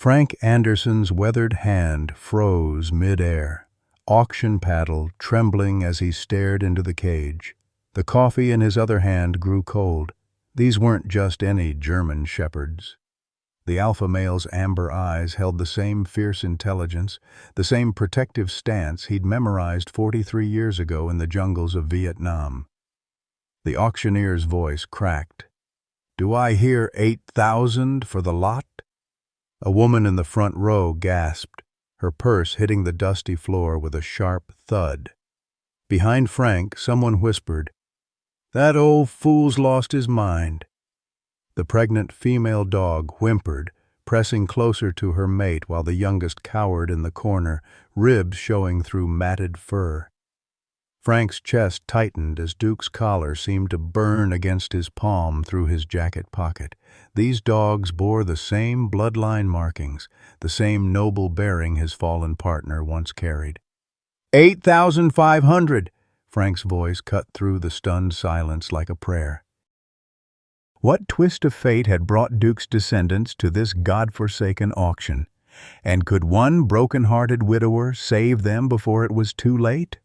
Frank Anderson's weathered hand froze mid-air, auction paddle trembling as he stared into the cage. The coffee in his other hand grew cold. These weren't just any German shepherds. The alpha male's amber eyes held the same fierce intelligence, the same protective stance he'd memorized 43 years ago in the jungles of Vietnam. The auctioneer's voice cracked. "Do I hear 8,000 for the lot?" A woman in the front row gasped, her purse hitting the dusty floor with a sharp thud. Behind Frank, someone whispered, "That old fool's lost his mind." The pregnant female dog whimpered, pressing closer to her mate while the youngest cowered in the corner, ribs showing through matted fur. Frank's chest tightened as Duke's collar seemed to burn against his palm through his jacket pocket. These dogs bore the same bloodline markings, the same noble bearing his fallen partner once carried. 8,500! Frank's voice cut through the stunned silence like a prayer. What twist of fate had brought Duke's descendants to this God-forsaken auction? And could one broken-hearted widower save them before it was too late?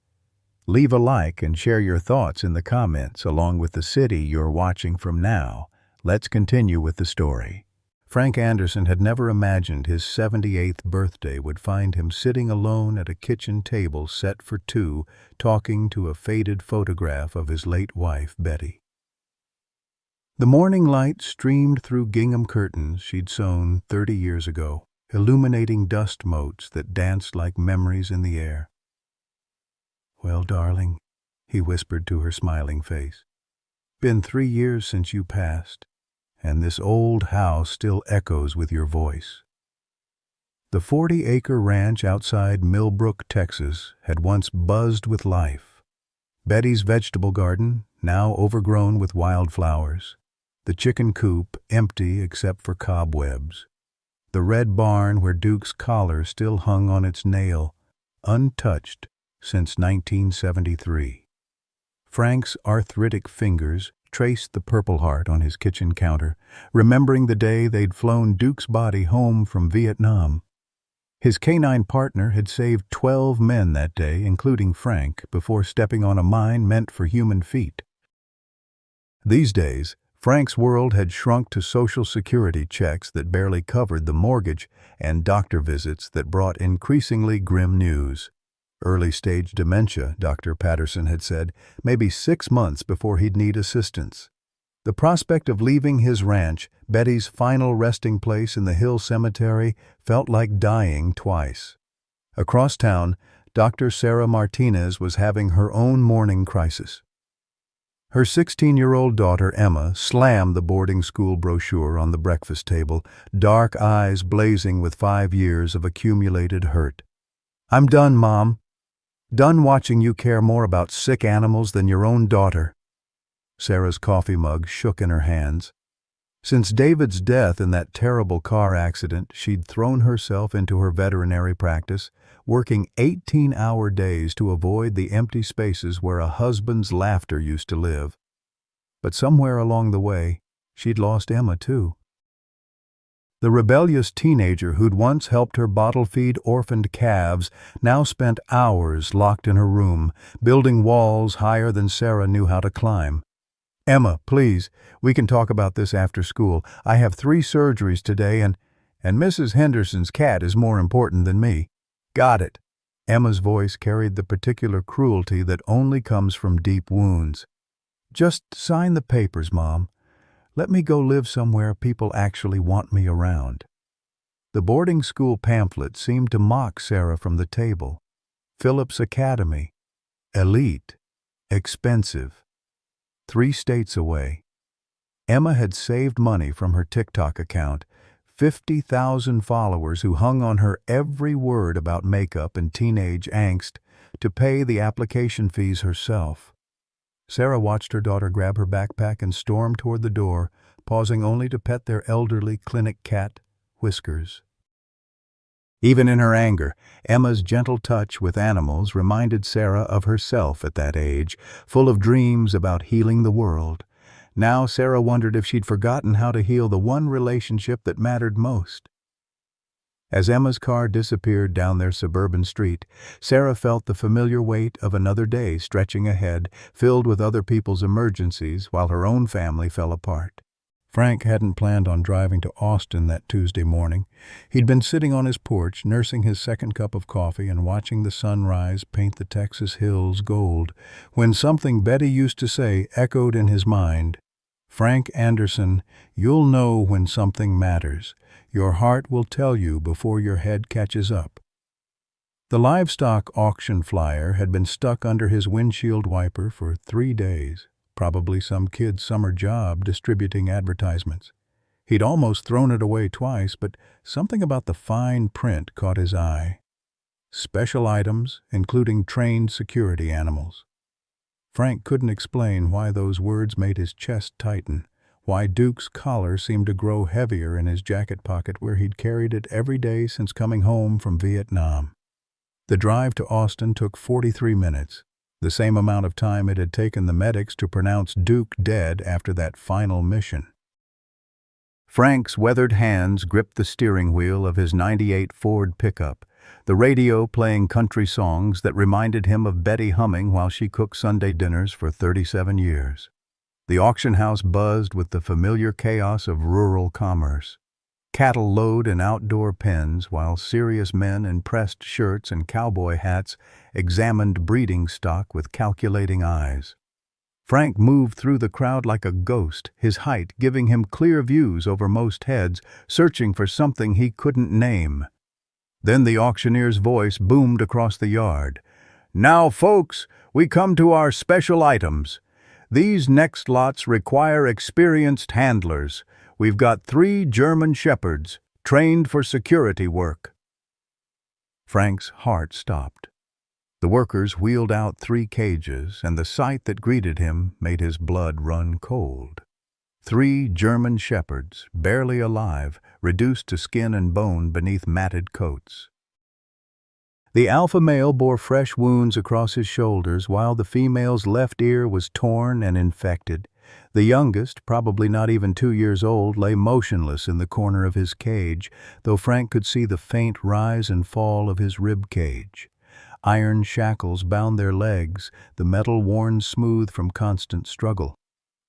Leave a like and share your thoughts in the comments along with the city you're watching from now. Let's continue with the story. Frank Anderson had never imagined his 78th birthday would find him sitting alone at a kitchen table set for two, talking to a faded photograph of his late wife, Betty. The morning light streamed through gingham curtains she'd sewn 30 years ago, illuminating dust motes that danced like memories in the air. "Well, darling," he whispered to her smiling face, "been 3 years since you passed, and this old house still echoes with your voice." The 40-acre ranch outside Millbrook, Texas, had once buzzed with life. Betty's vegetable garden, now overgrown with wildflowers. The chicken coop, empty except for cobwebs. The red barn where Duke's collar still hung on its nail, untouched since 1973. Frank's arthritic fingers traced the Purple Heart on his kitchen counter, remembering the day they'd flown Duke's body home from Vietnam. His canine partner had saved 12 men that day, including Frank, before stepping on a mine meant for human feet. These days, Frank's world had shrunk to Social Security checks that barely covered the mortgage and doctor visits that brought increasingly grim news. Early-stage dementia, Dr. Patterson had said, maybe 6 months before he'd need assistance. The prospect of leaving his ranch, Betty's final resting place in the hill cemetery, felt like dying twice. Across town, Dr. Sarah Martinez was having her own mourning crisis. Her 16-year-old daughter, Emma, slammed the boarding school brochure on the breakfast table, dark eyes blazing with 5 years of accumulated hurt. "I'm done, Mom. Done watching you care more about sick animals than your own daughter." Sarah's coffee mug shook in her hands. Since David's death in that terrible car accident, she'd thrown herself into her veterinary practice, working 18-hour days to avoid the empty spaces where a husband's laughter used to live. But somewhere along the way, she'd lost Emma too. The rebellious teenager who'd once helped her bottle-feed orphaned calves now spent hours locked in her room, building walls higher than Sarah knew how to climb. "Emma, please, we can talk about this after school. I have 3 surgeries today and Mrs. Henderson's cat is more important than me." "Got it." Emma's voice carried the particular cruelty that only comes from deep wounds. "Just sign the papers, Mom. Let me go live somewhere people actually want me around." The boarding school pamphlet seemed to mock Sarah from the table. Phillips Academy. Elite. Expensive. 3 states away. Emma had saved money from her TikTok account, 50,000 followers who hung on her every word about makeup and teenage angst, to pay the application fees herself. Sarah watched her daughter grab her backpack and storm toward the door, pausing only to pet their elderly clinic cat, Whiskers. Even in her anger, Emma's gentle touch with animals reminded Sarah of herself at that age, full of dreams about healing the world. Now Sarah wondered if she'd forgotten how to heal the one relationship that mattered most. As Emma's car disappeared down their suburban street, Sarah felt the familiar weight of another day stretching ahead, filled with other people's emergencies while her own family fell apart. Frank hadn't planned on driving to Austin that Tuesday morning. He'd been sitting on his porch, nursing his second cup of coffee and watching the sunrise paint the Texas hills gold, when something Betty used to say echoed in his mind. "Frank Anderson, you'll know when something matters. Your heart will tell you before your head catches up." The livestock auction flyer had been stuck under his windshield wiper for 3 days. Probably some kid's summer job distributing advertisements. He'd almost thrown it away twice, but something about the fine print caught his eye. Special items, including trained security animals. Frank couldn't explain why those words made his chest tighten, why Duke's collar seemed to grow heavier in his jacket pocket where he'd carried it every day since coming home from Vietnam. The drive to Austin took 43 minutes. The same amount of time it had taken the medics to pronounce Duke dead after that final mission. Frank's weathered hands gripped the steering wheel of his '98 Ford pickup, the radio playing country songs that reminded him of Betty humming while she cooked Sunday dinners for 37 years. The auction house buzzed with the familiar chaos of rural commerce. Cattle lowed in outdoor pens while serious men in pressed shirts and cowboy hats examined breeding stock with calculating eyes. Frank moved through the crowd like a ghost, his height giving him clear views over most heads, searching for something he couldn't name. Then the auctioneer's voice boomed across the yard. "Now, folks, we come to our special items. These next lots require experienced handlers. We've got 3 German shepherds, trained for security work." Frank's heart stopped. The workers wheeled out 3 cages, and the sight that greeted him made his blood run cold. 3 German shepherds, barely alive, reduced to skin and bone beneath matted coats. The alpha male bore fresh wounds across his shoulders, while the female's left ear was torn and infected. The youngest, probably not even 2 years old, lay motionless in the corner of his cage, though Frank could see the faint rise and fall of his rib cage. Iron shackles bound their legs, the metal worn smooth from constant struggle.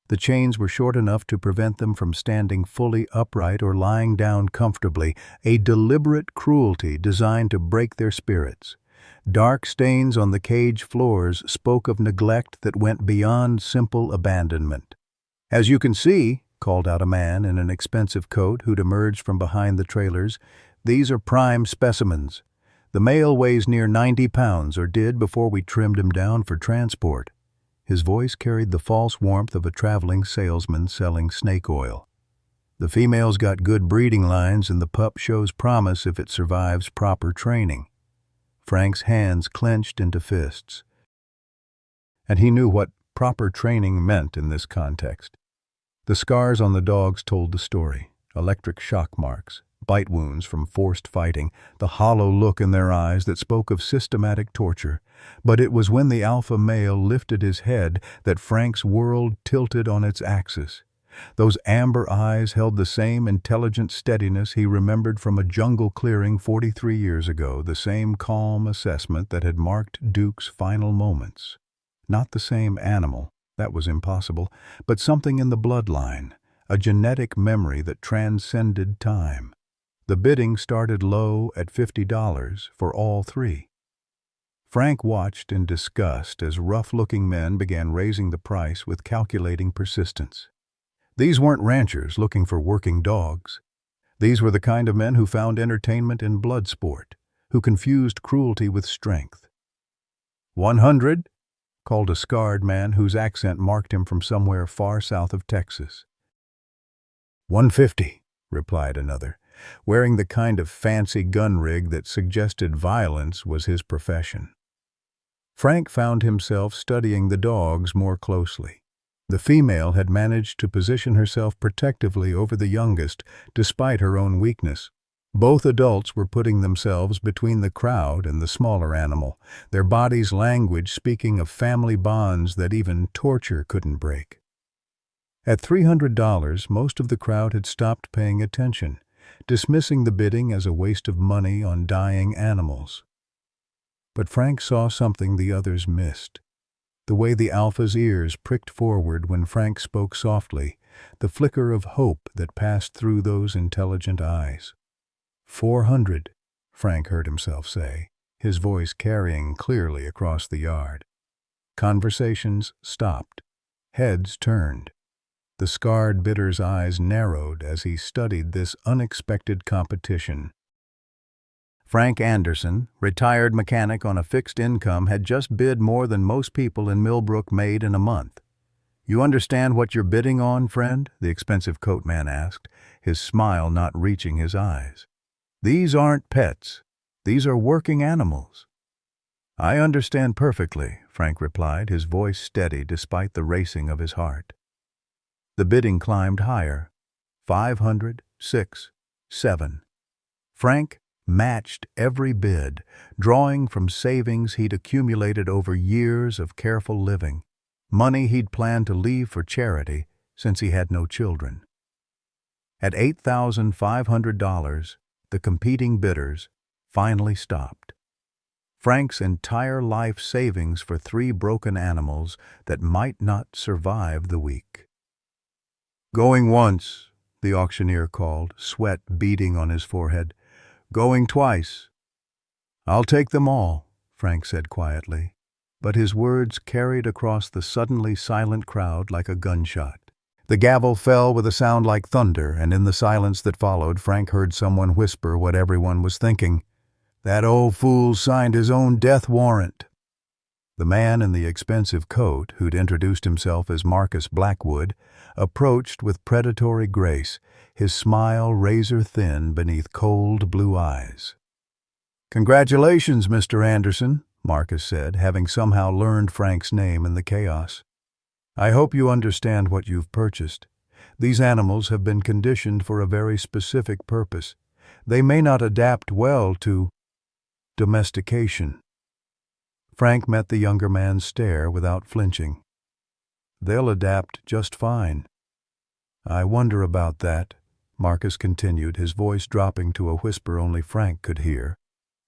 The chains were short enough to prevent them from standing fully upright or lying down comfortably, a deliberate cruelty designed to break their spirits. Dark stains on the cage floors spoke of neglect that went beyond simple abandonment. "As you can see," called out a man in an expensive coat who'd emerged from behind the trailers, "these are prime specimens. The male weighs near 90 pounds, or did before we trimmed him down for transport." His voice carried the false warmth of a traveling salesman selling snake oil. "The female's got good breeding lines, and the pup shows promise if it survives proper training." Frank's hands clenched into fists. And he knew what proper training meant in this context. The scars on the dogs told the story. Electric shock marks, bite wounds from forced fighting, the hollow look in their eyes that spoke of systematic torture. But it was when the alpha male lifted his head that Frank's world tilted on its axis. Those amber eyes held the same intelligent steadiness he remembered from a jungle clearing 43 years ago, the same calm assessment that had marked Duke's final moments. Not the same animal, that was impossible, but something in the bloodline, a genetic memory that transcended time. The bidding started low at $50 for all 3. Frank watched in disgust as rough-looking men began raising the price with calculating persistence. These weren't ranchers looking for working dogs. These were the kind of men who found entertainment in blood sport, who confused cruelty with strength. 100, called a scarred man whose accent marked him from somewhere far south of Texas. 150, replied another, wearing the kind of fancy gun rig that suggested violence was his profession. Frank found himself studying the dogs more closely. The female had managed to position herself protectively over the youngest, despite her own weakness. Both adults were putting themselves between the crowd and the smaller animal, their bodies' language speaking of family bonds that even torture couldn't break. At $300, most of the crowd had stopped paying attention. dismissing the bidding as a waste of money on dying animals. But Frank saw something the others missed. The way the alpha's ears pricked forward when Frank spoke softly, the flicker of hope that passed through those intelligent eyes. 400, Frank heard himself say, his voice carrying clearly across the yard. Conversations stopped. Heads turned. The scarred bidder's eyes narrowed as he studied this unexpected competition. Frank Anderson, retired mechanic on a fixed income, had just bid more than most people in Millbrook made in a month. "You understand what you're bidding on, friend?" the expensive coat man asked, his smile not reaching his eyes. "These aren't pets. These are working animals." "I understand perfectly," Frank replied, his voice steady despite the racing of his heart. The bidding climbed higher. 500, 6, 7. Frank matched every bid, drawing from savings he'd accumulated over years of careful living, money he'd planned to leave for charity since he had no children. At $8,500, the competing bidders finally stopped. Frank's entire life savings for 3 broken animals that might not survive the week. "Going once," the auctioneer called, sweat beading on his forehead. "Going twice." "I'll take them all," Frank said quietly, but his words carried across the suddenly silent crowd like a gunshot. The gavel fell with a sound like thunder, and in the silence that followed, Frank heard someone whisper what everyone was thinking. "That old fool signed his own death warrant." The man in the expensive coat, who'd introduced himself as Marcus Blackwood, approached with predatory grace, his smile razor-thin beneath cold blue eyes. "Congratulations, Mr. Anderson," Marcus said, having somehow learned Frank's name in the chaos. "I hope you understand what you've purchased. These animals have been conditioned for a very specific purpose. They may not adapt well to domestication." Frank met the younger man's stare without flinching. "They'll adapt just fine." "I wonder about that," Marcus continued, his voice dropping to a whisper only Frank could hear.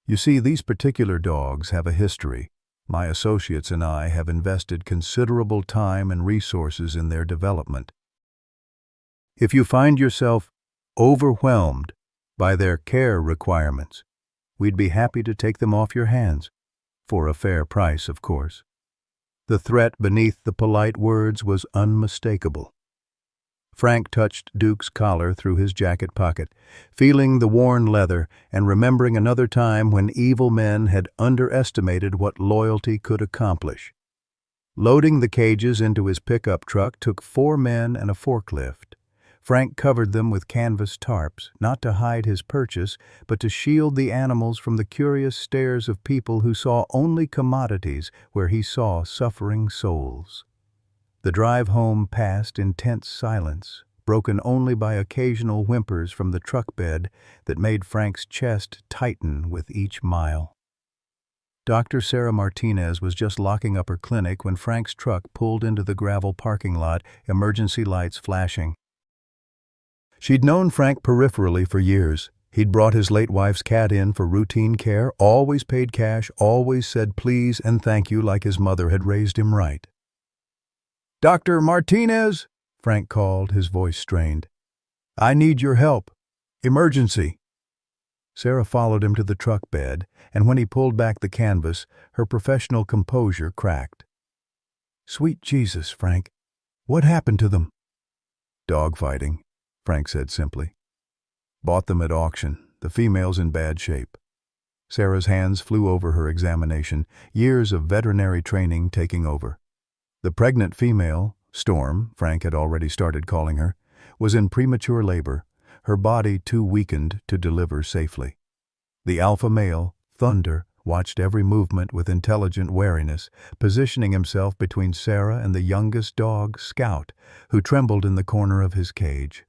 "You see, these particular dogs have a history. My associates and I have invested considerable time and resources in their development. If you find yourself overwhelmed by their care requirements, we'd be happy to take them off your hands. For a fair price, of course." The threat beneath the polite words was unmistakable. Frank touched Duke's collar through his jacket pocket, feeling the worn leather and remembering another time when evil men had underestimated what loyalty could accomplish. Loading the cages into his pickup truck took 4 men and a forklift. Frank covered them with canvas tarps, not to hide his purchase, but to shield the animals from the curious stares of people who saw only commodities where he saw suffering souls. The drive home passed in tense silence, broken only by occasional whimpers from the truck bed that made Frank's chest tighten with each mile. Dr. Sarah Martinez was just locking up her clinic when Frank's truck pulled into the gravel parking lot, emergency lights flashing. She'd known Frank peripherally for years. He'd brought his late wife's cat in for routine care, always paid cash, always said please and thank you like his mother had raised him right. "Dr. Martinez," Frank called, his voice strained. "I need your help. Emergency." Sarah followed him to the truck bed, and when he pulled back the canvas, her professional composure cracked. "Sweet Jesus, Frank. What happened to them?" "Dogfighting," Frank said simply. "Bought them at auction. The female's in bad shape." Sarah's hands flew over her examination, years of veterinary training taking over. The pregnant female, Storm, Frank had already started calling her, was in premature labor, her body too weakened to deliver safely. The alpha male, Thunder, watched every movement with intelligent wariness, positioning himself between Sarah and the youngest dog, Scout, who trembled in the corner of his cage.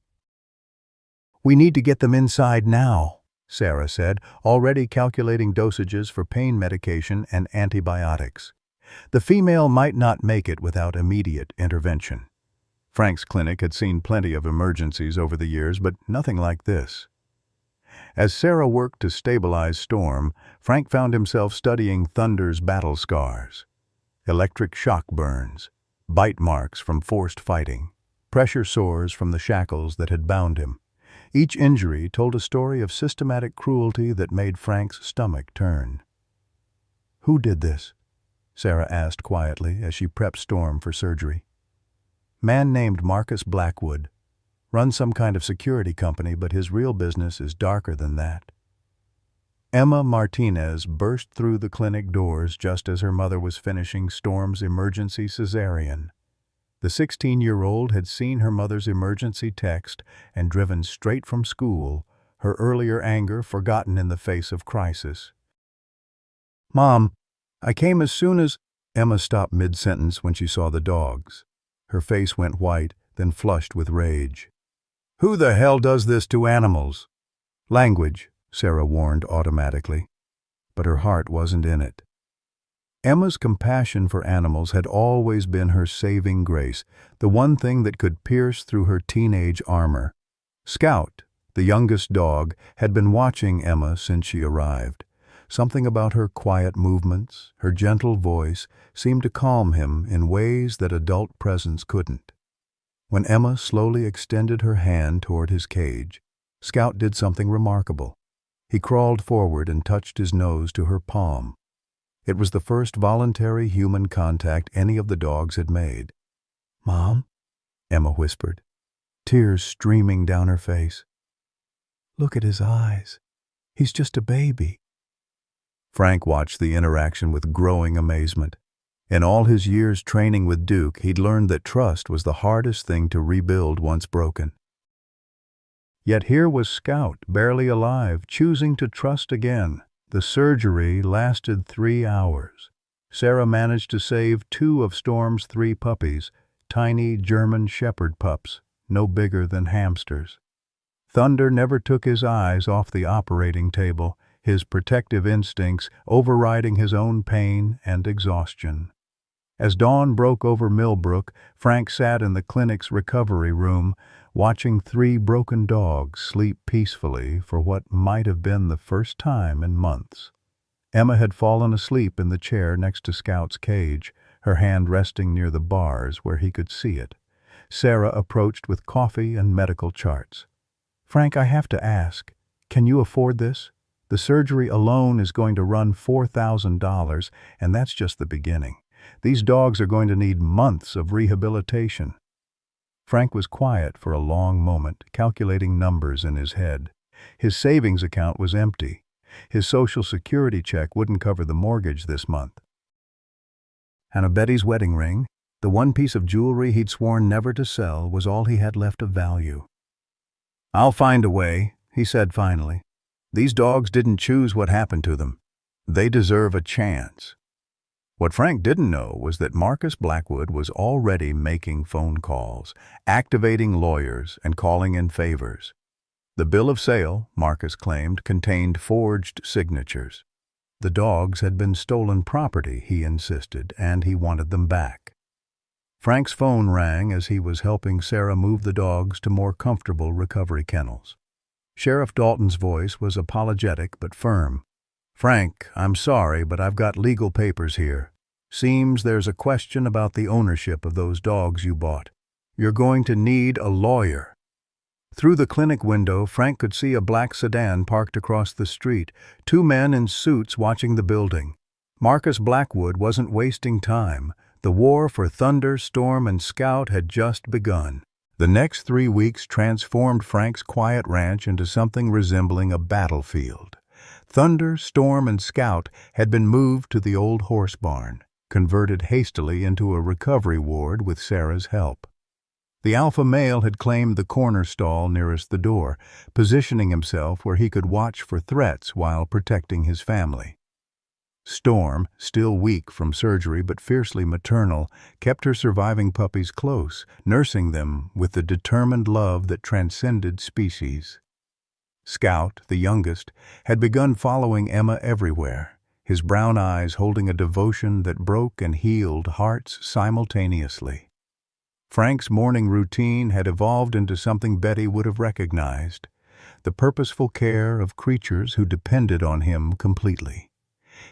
"We need to get them inside now," Sarah said, already calculating dosages for pain medication and antibiotics. The female might not make it without immediate intervention. Frank's clinic had seen plenty of emergencies over the years, but nothing like this. As Sarah worked to stabilize Storm, Frank found himself studying Thunder's battle scars. Electric shock burns, bite marks from forced fighting, pressure sores from the shackles that had bound him. Each injury told a story of systematic cruelty that made Frank's stomach turn. "Who did this?" Sarah asked quietly as she prepped Storm for surgery. "Man named Marcus Blackwood. Runs some kind of security company, but his real business is darker than that." Emma Martinez burst through the clinic doors just as her mother was finishing Storm's emergency cesarean. The 16-year-old had seen her mother's emergency text and driven straight from school, her earlier anger forgotten in the face of crisis. "Mom, I came as soon as—" Emma stopped mid-sentence when she saw the dogs. Her face went white, then flushed with rage. "Who the hell does this to animals?" "Language," Sarah warned automatically. But her heart wasn't in it. Emma's compassion for animals had always been her saving grace, the one thing that could pierce through her teenage armor. Scout, the youngest dog, had been watching Emma since she arrived. Something about her quiet movements, her gentle voice, seemed to calm him in ways that adult presence couldn't. When Emma slowly extended her hand toward his cage, Scout did something remarkable. He crawled forward and touched his nose to her palm. It was the first voluntary human contact any of the dogs had made. "Mom," Emma whispered, tears streaming down her face. "Look at his eyes. He's just a baby." Frank watched the interaction with growing amazement. In all his years training with Duke, he'd learned that trust was the hardest thing to rebuild once broken. Yet here was Scout, barely alive, choosing to trust again. The surgery lasted 3 hours. Sarah managed to save 2 of Storm's 3 puppies, tiny German Shepherd pups, no bigger than hamsters. Thunder never took his eyes off the operating table, his protective instincts overriding his own pain and exhaustion. As dawn broke over Millbrook, Frank sat in the clinic's recovery room, watching 3 broken dogs sleep peacefully for what might have been the first time in months. Emma had fallen asleep in the chair next to Scout's cage, her hand resting near the bars where he could see it. Sarah approached with coffee and medical charts. "Frank, I have to ask, can you afford this? The surgery alone is going to run $4,000, and that's just the beginning. These dogs are going to need months of rehabilitation." Frank was quiet for a long moment, calculating numbers in his head. His savings account was empty. His Social Security check wouldn't cover the mortgage this month. And Betty's wedding ring, the one piece of jewelry he'd sworn never to sell, was all he had left of value. "I'll find a way," he said finally. "These dogs didn't choose what happened to them. They deserve a chance." What Frank didn't know was that Marcus Blackwood was already making phone calls, activating lawyers, and calling in favors. The bill of sale, Marcus claimed, contained forged signatures. The dogs had been stolen property, he insisted, and he wanted them back. Frank's phone rang as he was helping Sarah move the dogs to more comfortable recovery kennels. Sheriff Dalton's voice was apologetic but firm. "Frank, I'm sorry, but I've got legal papers here. Seems there's a question about the ownership of those dogs you bought. You're going to need a lawyer." Through the clinic window, Frank could see a black sedan parked across the street, 2 men in suits watching the building. Marcus Blackwood wasn't wasting time. The war for Thunder, Storm, and Scout had just begun. The next 3 weeks transformed Frank's quiet ranch into something resembling a battlefield. Thunder, Storm, and Scout had been moved to the old horse barn, converted hastily into a recovery ward with Sarah's help. The alpha male had claimed the corner stall nearest the door, positioning himself where he could watch for threats while protecting his family. Storm, still weak from surgery but fiercely maternal, kept her surviving puppies close, nursing them with the determined love that transcended species. Scout, the youngest, had begun following Emma everywhere, his brown eyes holding a devotion that broke and healed hearts simultaneously. Frank's morning routine had evolved into something Betty would have recognized. the purposeful care of creatures who depended on him completely.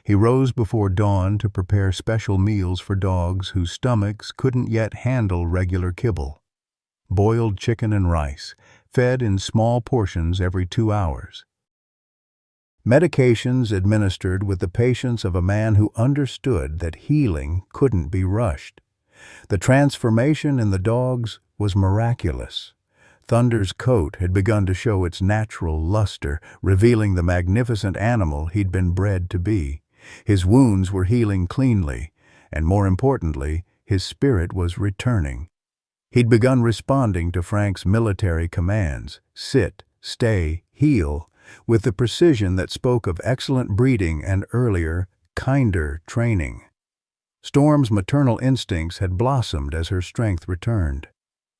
He rose before dawn to prepare special meals for dogs whose stomachs couldn't yet handle regular kibble. Boiled chicken and rice, fed in small portions every 2 hours. Medications administered with the patience of a man who understood that healing couldn't be rushed. The transformation in the dogs was miraculous. Thunder's coat had begun to show its natural luster, revealing the magnificent animal he'd been bred to be. His wounds were healing cleanly, and more importantly, his spirit was returning. He'd begun responding to Frank's military commands, sit, stay, heal, with the precision that spoke of excellent breeding and earlier, kinder training. Storm's maternal instincts had blossomed as her strength returned.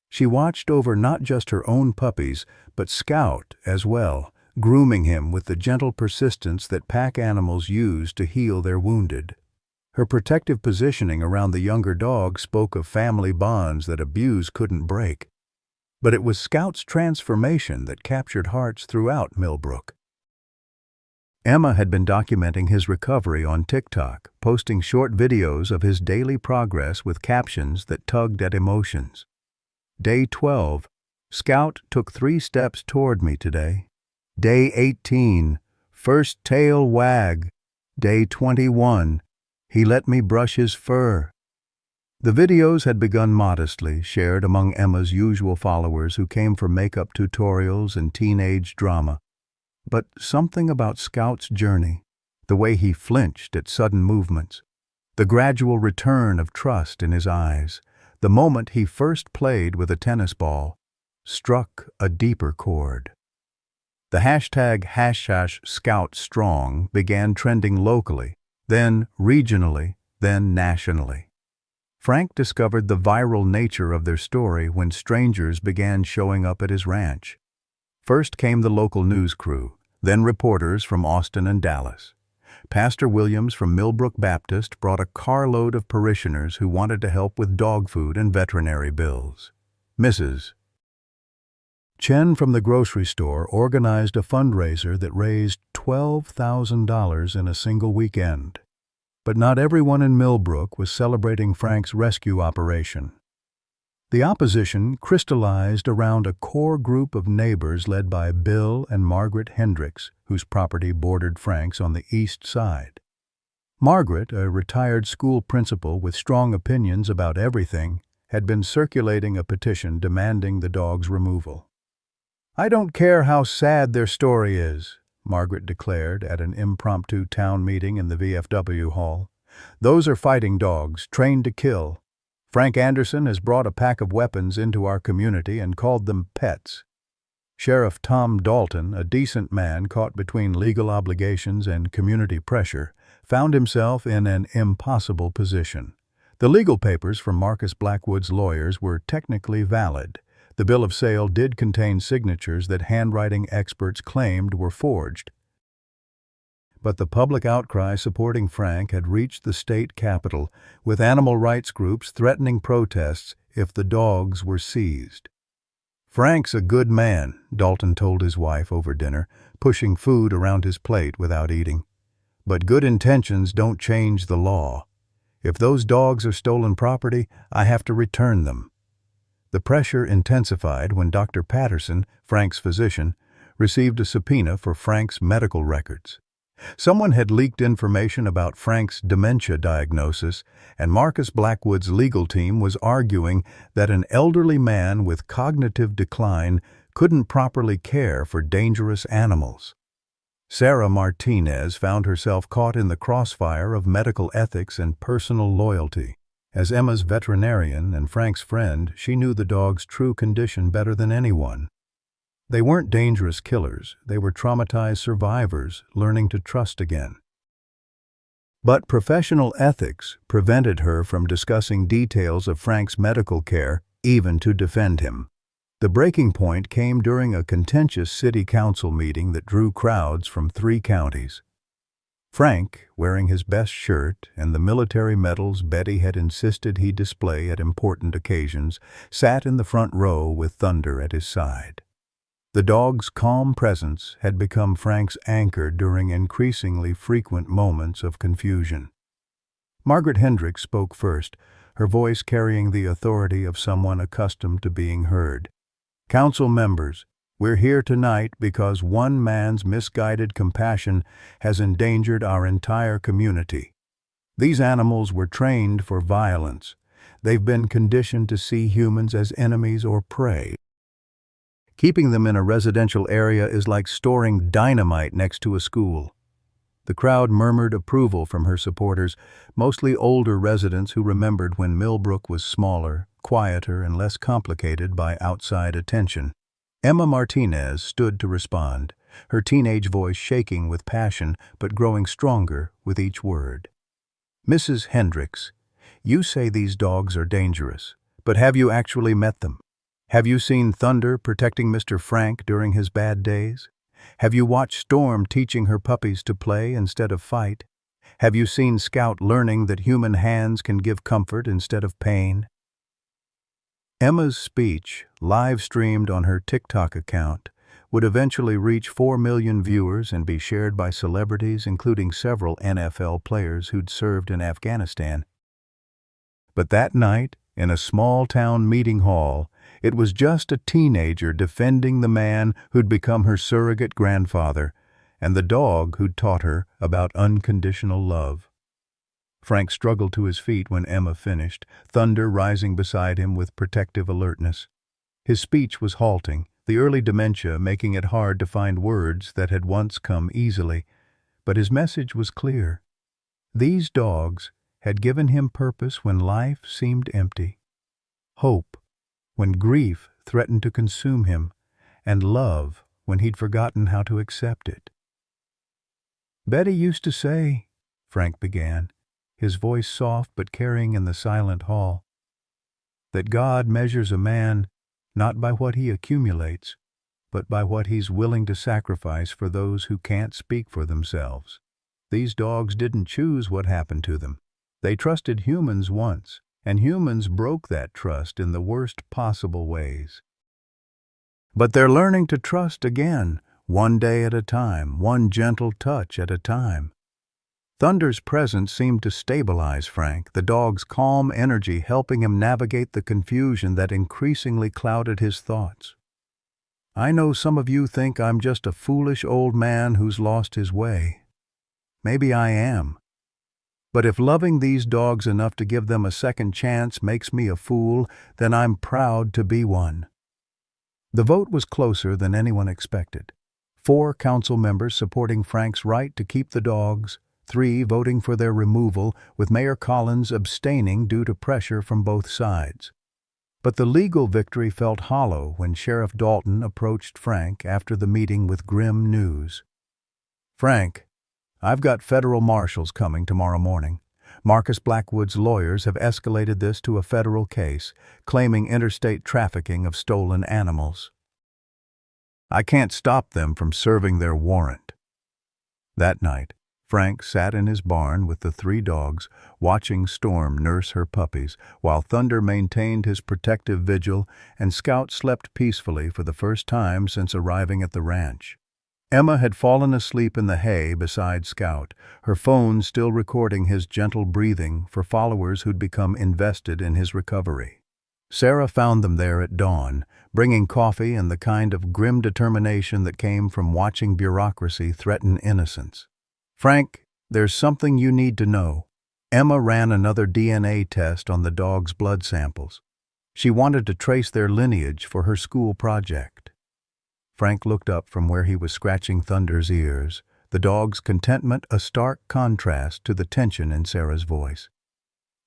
She watched over not just her own puppies, but Scout as well, grooming him with the gentle persistence that pack animals use to heal their wounded. Her protective positioning around the younger dog spoke of family bonds that abuse couldn't break. But it was Scout's transformation that captured hearts throughout Millbrook. Emma had been documenting his recovery on TikTok, posting short videos of his daily progress with captions that tugged at emotions. Day 12, Scout took 3 steps toward me today. Day 18, first tail wag. Day 21, he let me brush his fur. The videos had begun modestly, shared among Emma's usual followers who came for makeup tutorials and teenage drama. But something about Scout's journey, the way he flinched at sudden movements, the gradual return of trust in his eyes, the moment he first played with a tennis ball, struck a deeper chord. The hashtag #ScoutStrong began trending locally, then regionally, then nationally. Frank discovered the viral nature of their story when strangers began showing up at his ranch. First came the local news crew, then reporters from Austin and Dallas. Pastor Williams from Millbrook Baptist brought a carload of parishioners who wanted to help with dog food and veterinary bills. Mrs. Chen from the grocery store organized a fundraiser that raised $12,000 in a single weekend. But not everyone in Millbrook was celebrating Frank's rescue operation. The opposition crystallized around a core group of neighbors led by Bill and Margaret Hendricks, whose property bordered Frank's on the east side. Margaret, a retired school principal with strong opinions about everything, had been circulating a petition demanding the dog's removal. "I don't care how sad their story is," Margaret declared at an impromptu town meeting in the VFW hall. "Those are fighting dogs, trained to kill. Frank Anderson has brought a pack of weapons into our community and called them pets." Sheriff Tom Dalton, a decent man caught between legal obligations and community pressure, found himself in an impossible position. The legal papers from Marcus Blackwood's lawyers were technically valid. The bill of sale did contain signatures that handwriting experts claimed were forged. But the public outcry supporting Frank had reached the state capitol, with animal rights groups threatening protests if the dogs were seized. "Frank's a good man," Dalton told his wife over dinner, pushing food around his plate without eating. "But good intentions don't change the law. If those dogs are stolen property, I have to return them." The pressure intensified when Dr. Patterson, Frank's physician, received a subpoena for Frank's medical records. Someone had leaked information about Frank's dementia diagnosis, and Marcus Blackwood's legal team was arguing that an elderly man with cognitive decline couldn't properly care for dangerous animals. Sarah Martinez found herself caught in the crossfire of medical ethics and personal loyalty. As Emma's veterinarian and Frank's friend, she knew the dog's true condition better than anyone. They weren't dangerous killers, they were traumatized survivors learning to trust again. But professional ethics prevented her from discussing details of Frank's medical care, even to defend him. The breaking point came during a contentious city council meeting that drew crowds from 3 counties. Frank, wearing his best shirt and the military medals Betty had insisted he display at important occasions, sat in the front row with Thunder at his side. The dog's calm presence had become Frank's anchor during increasingly frequent moments of confusion. Margaret Hendricks spoke first, her voice carrying the authority of someone accustomed to being heard. "Council members, we're here tonight because one man's misguided compassion has endangered our entire community. These animals were trained for violence. They've been conditioned to see humans as enemies or prey. Keeping them in a residential area is like storing dynamite next to a school." The crowd murmured approval from her supporters, mostly older residents who remembered when Millbrook was smaller, quieter, and less complicated by outside attention. Emma Martinez stood to respond, her teenage voice shaking with passion but growing stronger with each word. "Mrs. Hendricks, you say these dogs are dangerous, but have you actually met them? Have you seen Thunder protecting Mr. Frank during his bad days? Have you watched Storm teaching her puppies to play instead of fight? Have you seen Scout learning that human hands can give comfort instead of pain?" Emma's speech, live-streamed on her TikTok account, would eventually reach 4 million viewers and be shared by celebrities, including several NFL players who'd served in Afghanistan. But that night, in a small-town meeting hall, it was just a teenager defending the man who'd become her surrogate grandfather and the dog who'd taught her about unconditional love. Frank struggled to his feet when Emma finished, Thunder rising beside him with protective alertness. His speech was halting, the early dementia making it hard to find words that had once come easily, but his message was clear. These dogs had given him purpose when life seemed empty, hope when grief threatened to consume him, and love when he'd forgotten how to accept it. "Betty used to say," Frank began, his voice soft but carrying in the silent hall, "that God measures a man not by what he accumulates, but by what he's willing to sacrifice for those who can't speak for themselves. These dogs didn't choose what happened to them. They trusted humans once, and humans broke that trust in the worst possible ways. But they're learning to trust again, one day at a time, one gentle touch at a time." Thunder's presence seemed to stabilize Frank, the dog's calm energy helping him navigate the confusion that increasingly clouded his thoughts. "I know some of you think I'm just a foolish old man who's lost his way. Maybe I am. But if loving these dogs enough to give them a second chance makes me a fool, then I'm proud to be one." The vote was closer than anyone expected. 4 council members supporting Frank's right to keep the dogs, 3 voting for their removal, with Mayor Collins abstaining due to pressure from both sides. But the legal victory felt hollow when Sheriff Dalton approached Frank after the meeting with grim news. "Frank, I've got federal marshals coming tomorrow morning. Marcus Blackwood's lawyers have escalated this to a federal case, claiming interstate trafficking of stolen animals. I can't stop them from serving their warrant." That night, Frank sat in his barn with the 3 dogs, watching Storm nurse her puppies, while Thunder maintained his protective vigil and Scout slept peacefully for the first time since arriving at the ranch. Emma had fallen asleep in the hay beside Scout, her phone still recording his gentle breathing for followers who'd become invested in his recovery. Sarah found them there at dawn, bringing coffee and the kind of grim determination that came from watching bureaucracy threaten innocence. "Frank, there's something you need to know." Emma ran another DNA test on the dogs' blood samples. She wanted to trace their lineage for her school project. Frank looked up from where he was scratching Thunder's ears, the dog's contentment a stark contrast to the tension in Sarah's voice.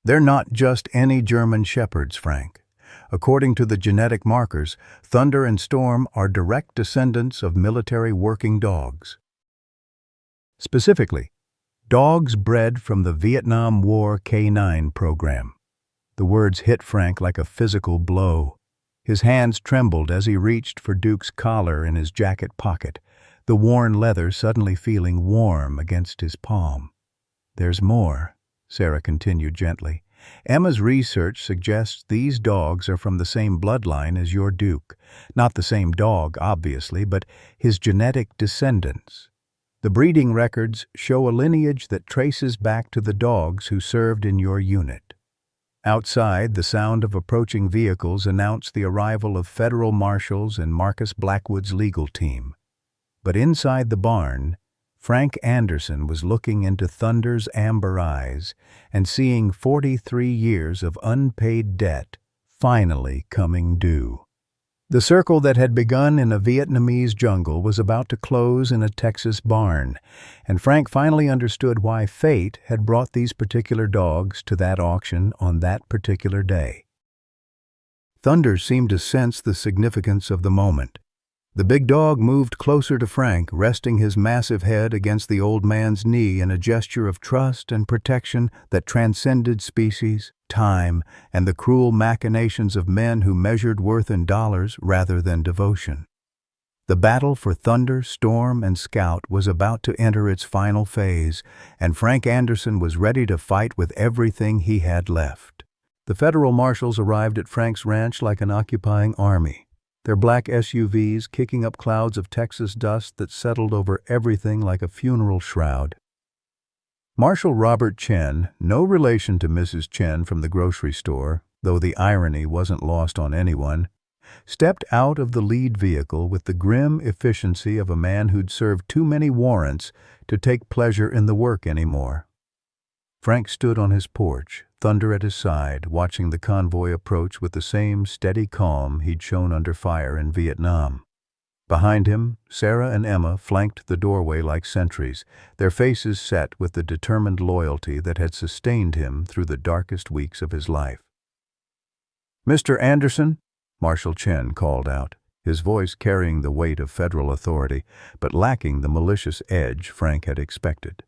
"They're not just any German shepherds, Frank. According to the genetic markers, Thunder and Storm are direct descendants of military working dogs. Specifically, dogs bred from the Vietnam War K9 program." The words hit Frank like a physical blow. His hands trembled as he reached for Duke's collar in his jacket pocket, the worn leather suddenly feeling warm against his palm. "There's more," Sarah continued gently. Emma's research suggests these dogs are from the same bloodline as your Duke. Not the same dog, obviously, but his genetic descendants. The breeding records show a lineage that traces back to the dogs who served in your unit. Outside, the sound of approaching vehicles announced the arrival of federal marshals and Marcus Blackwood's legal team. But inside the barn, Frank Anderson was looking into Thunder's amber eyes and seeing 43 years of unpaid debt finally coming due. The circle that had begun in a Vietnamese jungle was about to close in a Texas barn, and Frank finally understood why fate had brought these particular dogs to that auction on that particular day. Thunder seemed to sense the significance of the moment. The big dog moved closer to Frank, resting his massive head against the old man's knee in a gesture of trust and protection that transcended species, time, and the cruel machinations of men who measured worth in dollars rather than devotion. The battle for Thunder, Storm, and Scout was about to enter its final phase, and Frank Anderson was ready to fight with everything he had left. The federal marshals arrived at Frank's ranch like an occupying army, their black SUVs kicking up clouds of Texas dust that settled over everything like a funeral shroud. Marshal Robert Chen, no relation to Mrs. Chen from the grocery store, though the irony wasn't lost on anyone, stepped out of the lead vehicle with the grim efficiency of a man who'd served too many warrants to take pleasure in the work anymore. Frank stood on his porch, Thunder at his side, watching the convoy approach with the same steady calm he'd shown under fire in Vietnam. Behind him, Sarah and Emma flanked the doorway like sentries, their faces set with the determined loyalty that had sustained him through the darkest weeks of his life. "Mr. Anderson," Marshal Chen called out, his voice carrying the weight of federal authority, but lacking the malicious edge Frank had expected.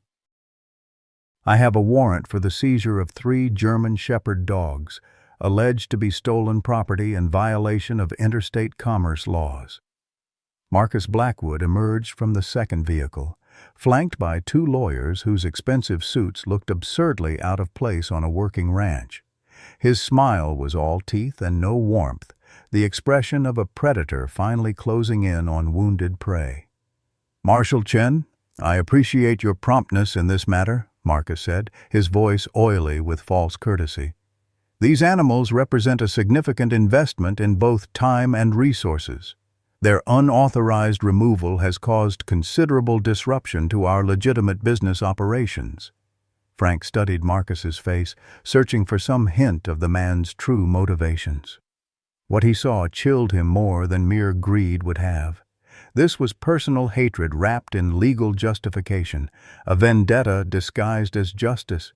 "I have a warrant for the seizure of 3 German Shepherd dogs, alleged to be stolen property in violation of interstate commerce laws." Marcus Blackwood emerged from the second vehicle, flanked by 2 lawyers whose expensive suits looked absurdly out of place on a working ranch. His smile was all teeth and no warmth, the expression of a predator finally closing in on wounded prey. "Marshal Chen, I appreciate your promptness in this matter," Marcus said, his voice oily with false courtesy. "These animals represent a significant investment in both time and resources. Their unauthorized removal has caused considerable disruption to our legitimate business operations." Frank studied Marcus's face, searching for some hint of the man's true motivations. What he saw chilled him more than mere greed would have. This was personal hatred wrapped in legal justification, a vendetta disguised as justice.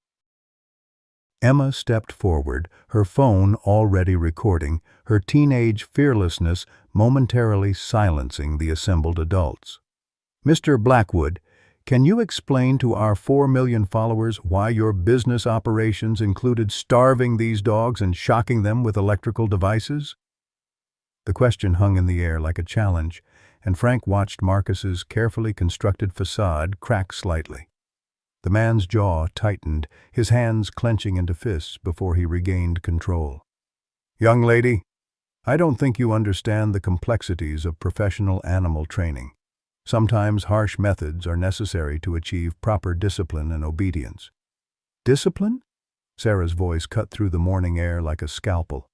Emma stepped forward, her phone already recording, her teenage fearlessness momentarily silencing the assembled adults. "Mr. Blackwood, can you explain to our 4 million followers why your business operations included starving these dogs and shocking them with electrical devices?" The question hung in the air like a challenge, and Frank watched Marcus's carefully constructed facade crack slightly. The man's jaw tightened, his hands clenching into fists before he regained control. "Young lady, I don't think you understand the complexities of professional animal training. Sometimes harsh methods are necessary to achieve proper discipline and obedience." "Discipline?" Sarah's voice cut through the morning air like a scalpel.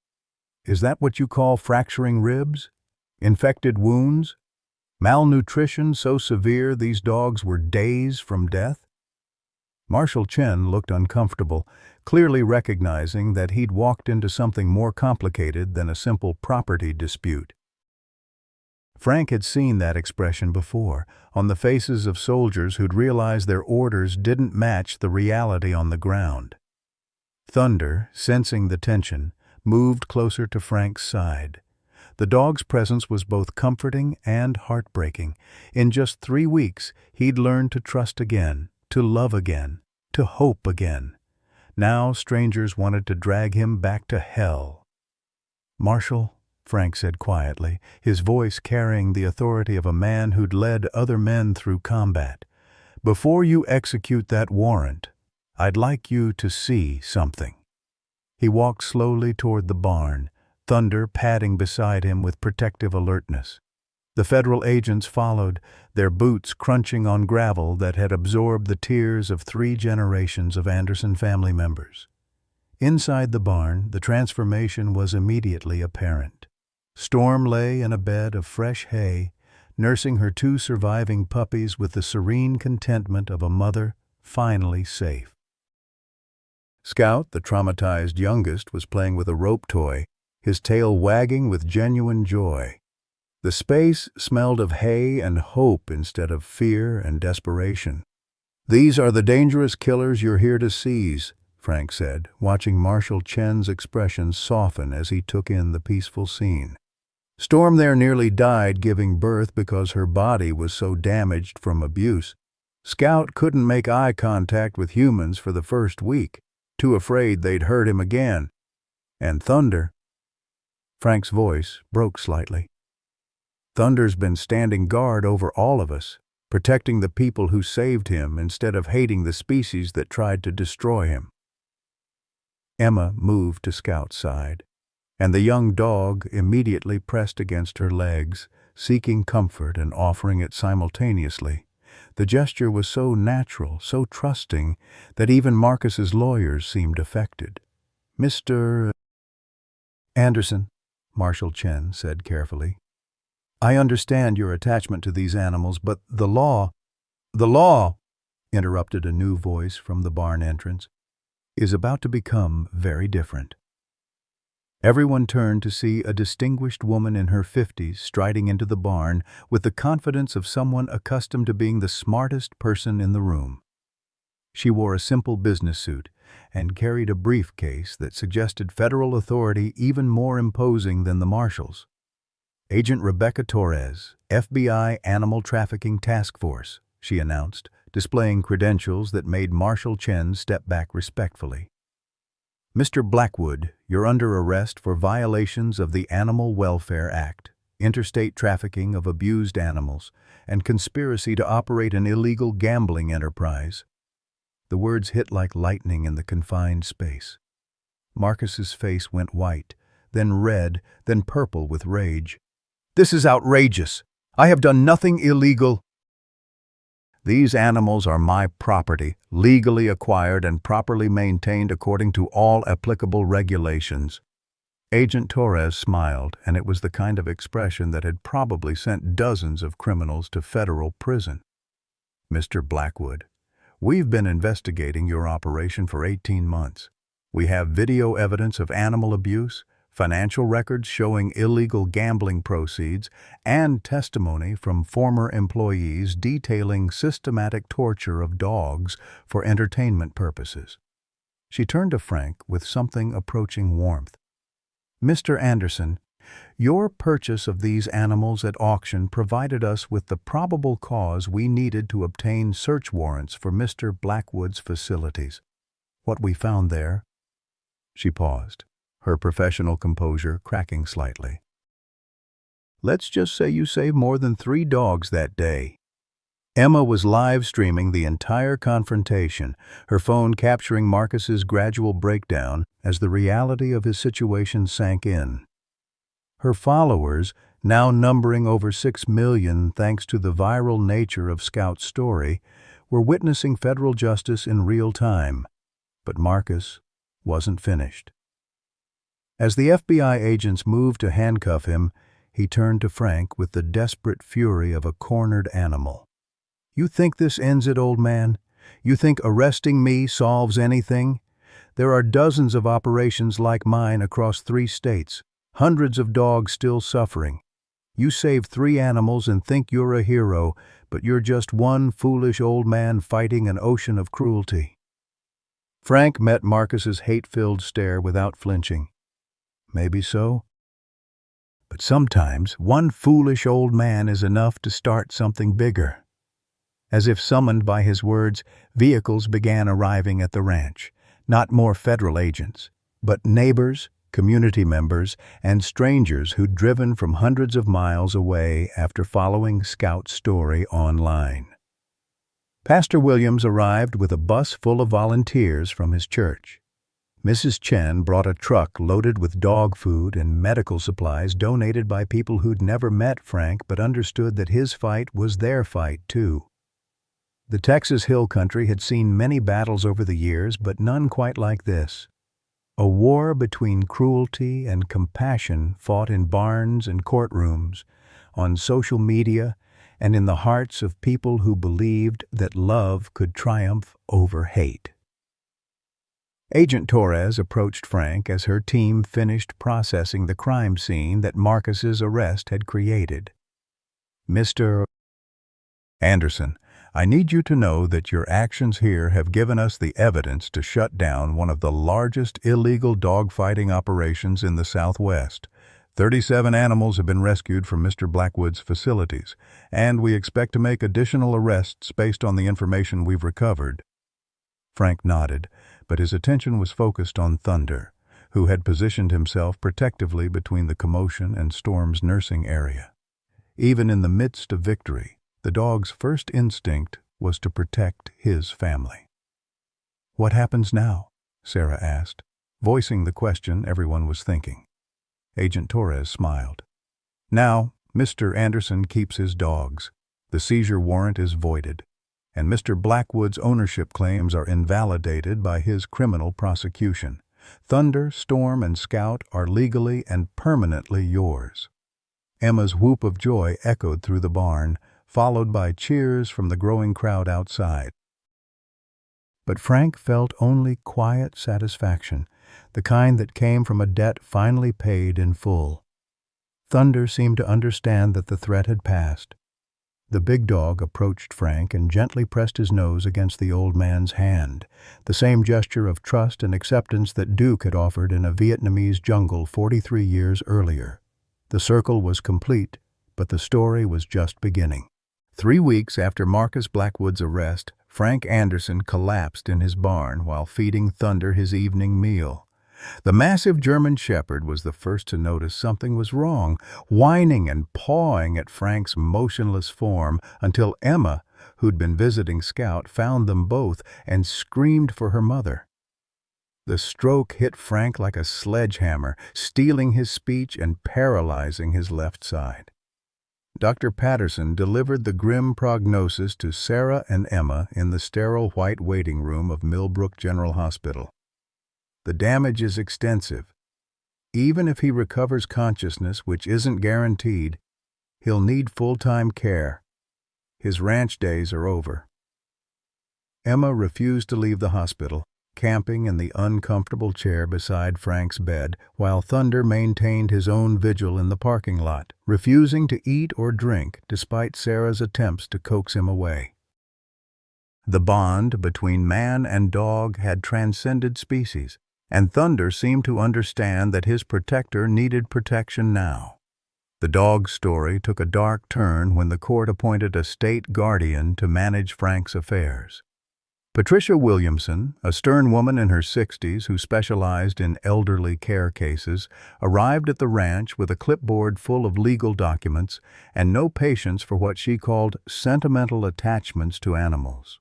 "Is that what you call fracturing ribs? Infected wounds? Malnutrition so severe these dogs were days from death?" Marshal Chen looked uncomfortable, clearly recognizing that he'd walked into something more complicated than a simple property dispute. Frank had seen that expression before, on the faces of soldiers who'd realized their orders didn't match the reality on the ground. Thunder, sensing the tension, moved closer to Frank's side. The dog's presence was both comforting and heartbreaking. In just 3 weeks, he'd learned to trust again, to love again, to hope again. Now strangers wanted to drag him back to hell. "Marshal," Frank said quietly, his voice carrying the authority of a man who'd led other men through combat, "before you execute that warrant, I'd like you to see something." He walked slowly toward the barn, Thunder padding beside him with protective alertness. The federal agents followed, their boots crunching on gravel that had absorbed the tears of 3 generations of Anderson family members. Inside the barn, the transformation was immediately apparent. Storm lay in a bed of fresh hay, nursing her 2 surviving puppies with the serene contentment of a mother finally safe. Scout, the traumatized youngest, was playing with a rope toy, his tail wagging with genuine joy. The space smelled of hay and hope instead of fear and desperation. "These are the dangerous killers you're here to seize," Frank said, watching Marshal Chen's expression soften as he took in the peaceful scene. Storm there nearly died giving birth because her body was so damaged from abuse. Scout couldn't make eye contact with humans for the first week, too afraid they'd hurt him again. And Thunder... Frank's voice broke slightly. "Thunder's been standing guard over all of us, protecting the people who saved him instead of hating the species that tried to destroy him." Emma moved to Scout's side, and the young dog immediately pressed against her legs, seeking comfort and offering it simultaneously. The gesture was so natural, so trusting, that even Marcus's lawyers seemed affected. "Mr. Anderson," Marshal Chen said carefully, "I understand your attachment to these animals, but the law—" "The law," interrupted a new voice from the barn entrance, "is about to become very different." Everyone turned to see a distinguished woman in her 50s striding into the barn with the confidence of someone accustomed to being the smartest person in the room. She wore a simple business suit and carried a briefcase that suggested federal authority even more imposing than the marshals. "Agent Rebecca Torres, FBI Animal Trafficking Task Force," she announced, displaying credentials that made Marshal Chen step back respectfully. "Mr. Blackwood, you're under arrest for violations of the Animal Welfare Act, interstate trafficking of abused animals, and conspiracy to operate an illegal gambling enterprise." The words hit like lightning in the confined space. Marcus's face went white, then red, then purple with rage. "This is outrageous! I have done nothing illegal." "These animals are my property, legally acquired and properly maintained according to all applicable regulations." Agent Torres smiled, and it was the kind of expression that had probably sent dozens of criminals to federal prison. "Mr. Blackwood, we've been investigating your operation for 18 months. We have video evidence of animal abuse, financial records showing illegal gambling proceeds, and testimony from former employees detailing systematic torture of dogs for entertainment purposes." She turned to Frank with something approaching warmth. "Mr. Anderson, your purchase of these animals at auction provided us with the probable cause we needed to obtain search warrants for Mr. Blackwood's facilities. What we found there..." She paused, her professional composure cracking slightly. "Let's just say you saved more than 3 dogs that day." Emma was live streaming the entire confrontation, her phone capturing Marcus's gradual breakdown as the reality of his situation sank in. Her followers, now numbering over 6 million thanks to the viral nature of Scout's story, were witnessing federal justice in real time. But Marcus wasn't finished. As the FBI agents moved to handcuff him, he turned to Frank with the desperate fury of a cornered animal. "You think this ends it, old man? You think arresting me solves anything? There are dozens of operations like mine across 3 states, hundreds of dogs still suffering. You saved 3 animals and think you're a hero, but you're just one foolish old man fighting an ocean of cruelty." Frank met Marcus's hate-filled stare without flinching. "Maybe so. But sometimes one foolish old man is enough to start something bigger." As if summoned by his words, vehicles began arriving at the ranch. Not more federal agents, but neighbors, community members, and strangers who'd driven from hundreds of miles away after following Scout's story online. Pastor Williams arrived with a bus full of volunteers from his church. Mrs. Chen brought a truck loaded with dog food and medical supplies donated by people who'd never met Frank but understood that his fight was their fight, too. The Texas Hill Country had seen many battles over the years, but none quite like this. A war between cruelty and compassion fought in barns and courtrooms, on social media, and in the hearts of people who believed that love could triumph over hate. Agent Torres approached Frank as her team finished processing the crime scene that Marcus's arrest had created. "Mr. Anderson, I need you to know that your actions here have given us the evidence to shut down one of the largest illegal dogfighting operations in the Southwest. 37 animals have been rescued from Mr. Blackwood's facilities, and we expect to make additional arrests based on the information we've recovered." Frank nodded, but his attention was focused on Thunder, who had positioned himself protectively between the commotion and Storm's nursing area. Even in the midst of victory, the dog's first instinct was to protect his family. "What happens now?" Sarah asked, voicing the question everyone was thinking. Agent Torres smiled. "Now, Mr. Anderson keeps his dogs. The seizure warrant is voided, and Mr. Blackwood's ownership claims are invalidated by his criminal prosecution. Thunder, Storm, and Scout are legally and permanently yours." Emma's whoop of joy echoed through the barn, followed by cheers from the growing crowd outside. But Frank felt only quiet satisfaction, the kind that came from a debt finally paid in full. Thunder seemed to understand that the threat had passed. The big dog approached Frank and gently pressed his nose against the old man's hand, the same gesture of trust and acceptance that Duke had offered in a Vietnamese jungle 43 years earlier. The circle was complete, but the story was just beginning. 3 weeks after Marcus Blackwood's arrest, Frank Anderson collapsed in his barn while feeding Thunder his evening meal. The massive German Shepherd was the first to notice something was wrong, whining and pawing at Frank's motionless form until Emma, who'd been visiting Scout, found them both and screamed for her mother. The stroke hit Frank like a sledgehammer, stealing his speech and paralyzing his left side. Dr. Patterson delivered the grim prognosis to Sarah and Emma in the sterile white waiting room of Millbrook General Hospital. "The damage is extensive. Even if he recovers consciousness, which isn't guaranteed, he'll need full-time care. His ranch days are over." Emma refused to leave the hospital, camping in the uncomfortable chair beside Frank's bed, while Thunder maintained his own vigil in the parking lot, refusing to eat or drink despite Sarah's attempts to coax him away. The bond between man and dog had transcended species, and Thunder seemed to understand that his protector needed protection now. The dog's story took a dark turn when the court appointed a state guardian to manage Frank's affairs. Patricia Williamson, a stern woman in her 60s who specialized in elderly care cases, arrived at the ranch with a clipboard full of legal documents and no patience for what she called sentimental attachments to animals.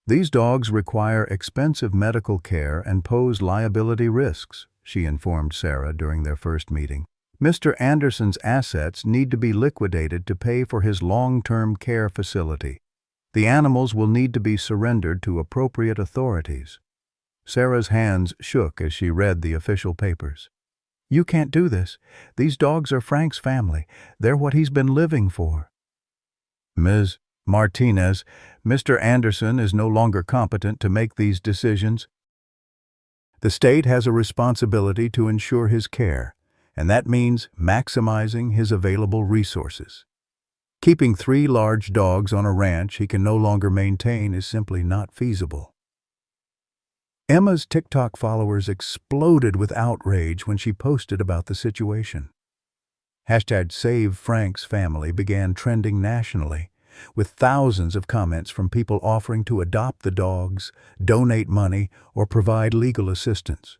"These dogs require expensive medical care and pose liability risks," she informed Sarah during their first meeting. "Mr. Anderson's assets need to be liquidated to pay for his long-term care facility. The animals will need to be surrendered to appropriate authorities." Sarah's hands shook as she read the official papers. "You can't do this. These dogs are Frank's family. They're what he's been living for." "Ms. Martinez, Mr. Anderson is no longer competent to make these decisions. The state has a responsibility to ensure his care, and that means maximizing his available resources. Keeping 3 large dogs on a ranch he can no longer maintain is simply not feasible." Emma's TikTok followers exploded with outrage when she posted about the situation. #SaveFrank'sFamily began trending nationally, with thousands of comments from people offering to adopt the dogs, donate money, or provide legal assistance.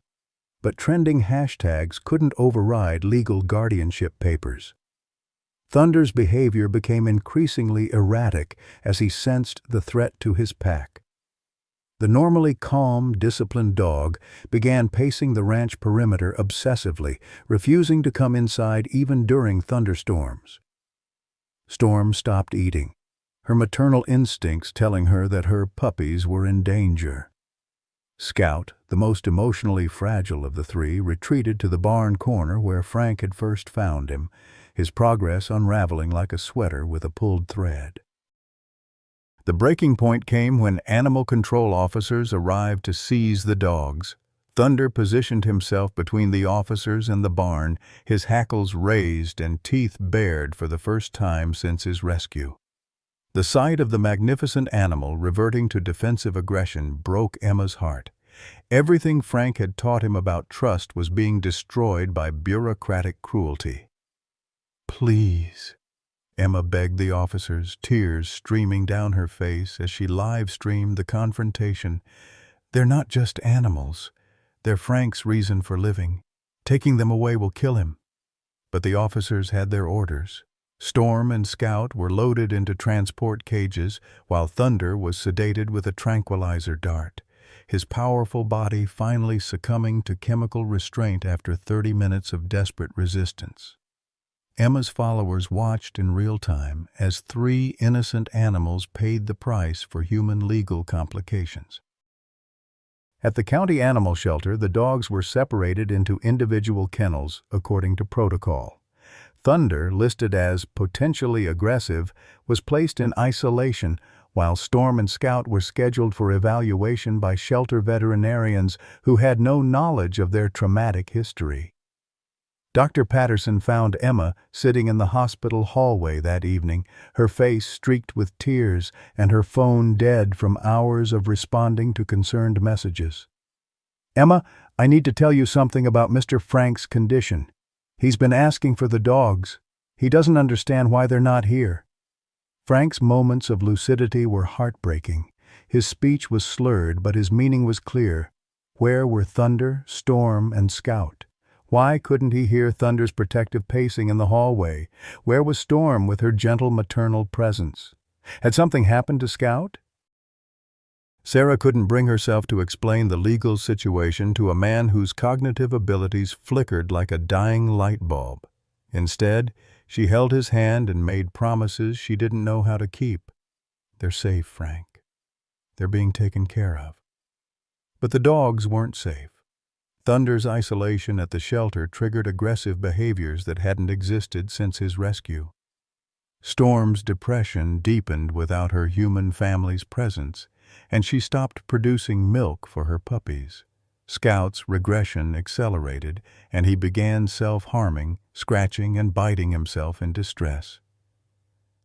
But trending hashtags couldn't override legal guardianship papers. Thunder's behavior became increasingly erratic as he sensed the threat to his pack. The normally calm, disciplined dog began pacing the ranch perimeter obsessively, refusing to come inside even during thunderstorms. Storm stopped eating, her maternal instincts telling her that her puppies were in danger. Scout, the most emotionally fragile of the three, retreated to the barn corner where Frank had first found him, his progress unraveling like a sweater with a pulled thread. The breaking point came when animal control officers arrived to seize the dogs. Thunder positioned himself between the officers and the barn, his hackles raised and teeth bared for the first time since his rescue. The sight of the magnificent animal reverting to defensive aggression broke Emma's heart. Everything Frank had taught him about trust was being destroyed by bureaucratic cruelty. "Please," Emma begged the officers, tears streaming down her face as she live-streamed the confrontation. "They're not just animals. They're Frank's reason for living. Taking them away will kill him." But the officers had their orders. Storm and Scout were loaded into transport cages, while Thunder was sedated with a tranquilizer dart, his powerful body finally succumbing to chemical restraint after 30 minutes of desperate resistance. Emma's followers watched in real time as 3 innocent animals paid the price for human legal complications. At the county animal shelter, the dogs were separated into individual kennels according to protocol. Thunder, listed as potentially aggressive, was placed in isolation, while Storm and Scout were scheduled for evaluation by shelter veterinarians who had no knowledge of their traumatic history. Dr. Patterson found Emma sitting in the hospital hallway that evening, her face streaked with tears and her phone dead from hours of responding to concerned messages. "Emma, I need to tell you something about Mr. Frank's condition. He's been asking for the dogs. He doesn't understand why they're not here." Frank's moments of lucidity were heartbreaking. His speech was slurred, but his meaning was clear. Where were Thunder, Storm, and Scout? Why couldn't he hear Thunder's protective pacing in the hallway? Where was Storm with her gentle maternal presence? Had something happened to Scout? Sarah couldn't bring herself to explain the legal situation to a man whose cognitive abilities flickered like a dying light bulb. Instead, she held his hand and made promises she didn't know how to keep. "They're safe, Frank. They're being taken care of." But the dogs weren't safe. Thunder's isolation at the shelter triggered aggressive behaviors that hadn't existed since his rescue. Storm's depression deepened without her human family's presence, and she stopped producing milk for her puppies. Scout's regression accelerated, and he began self-harming, scratching and biting himself in distress.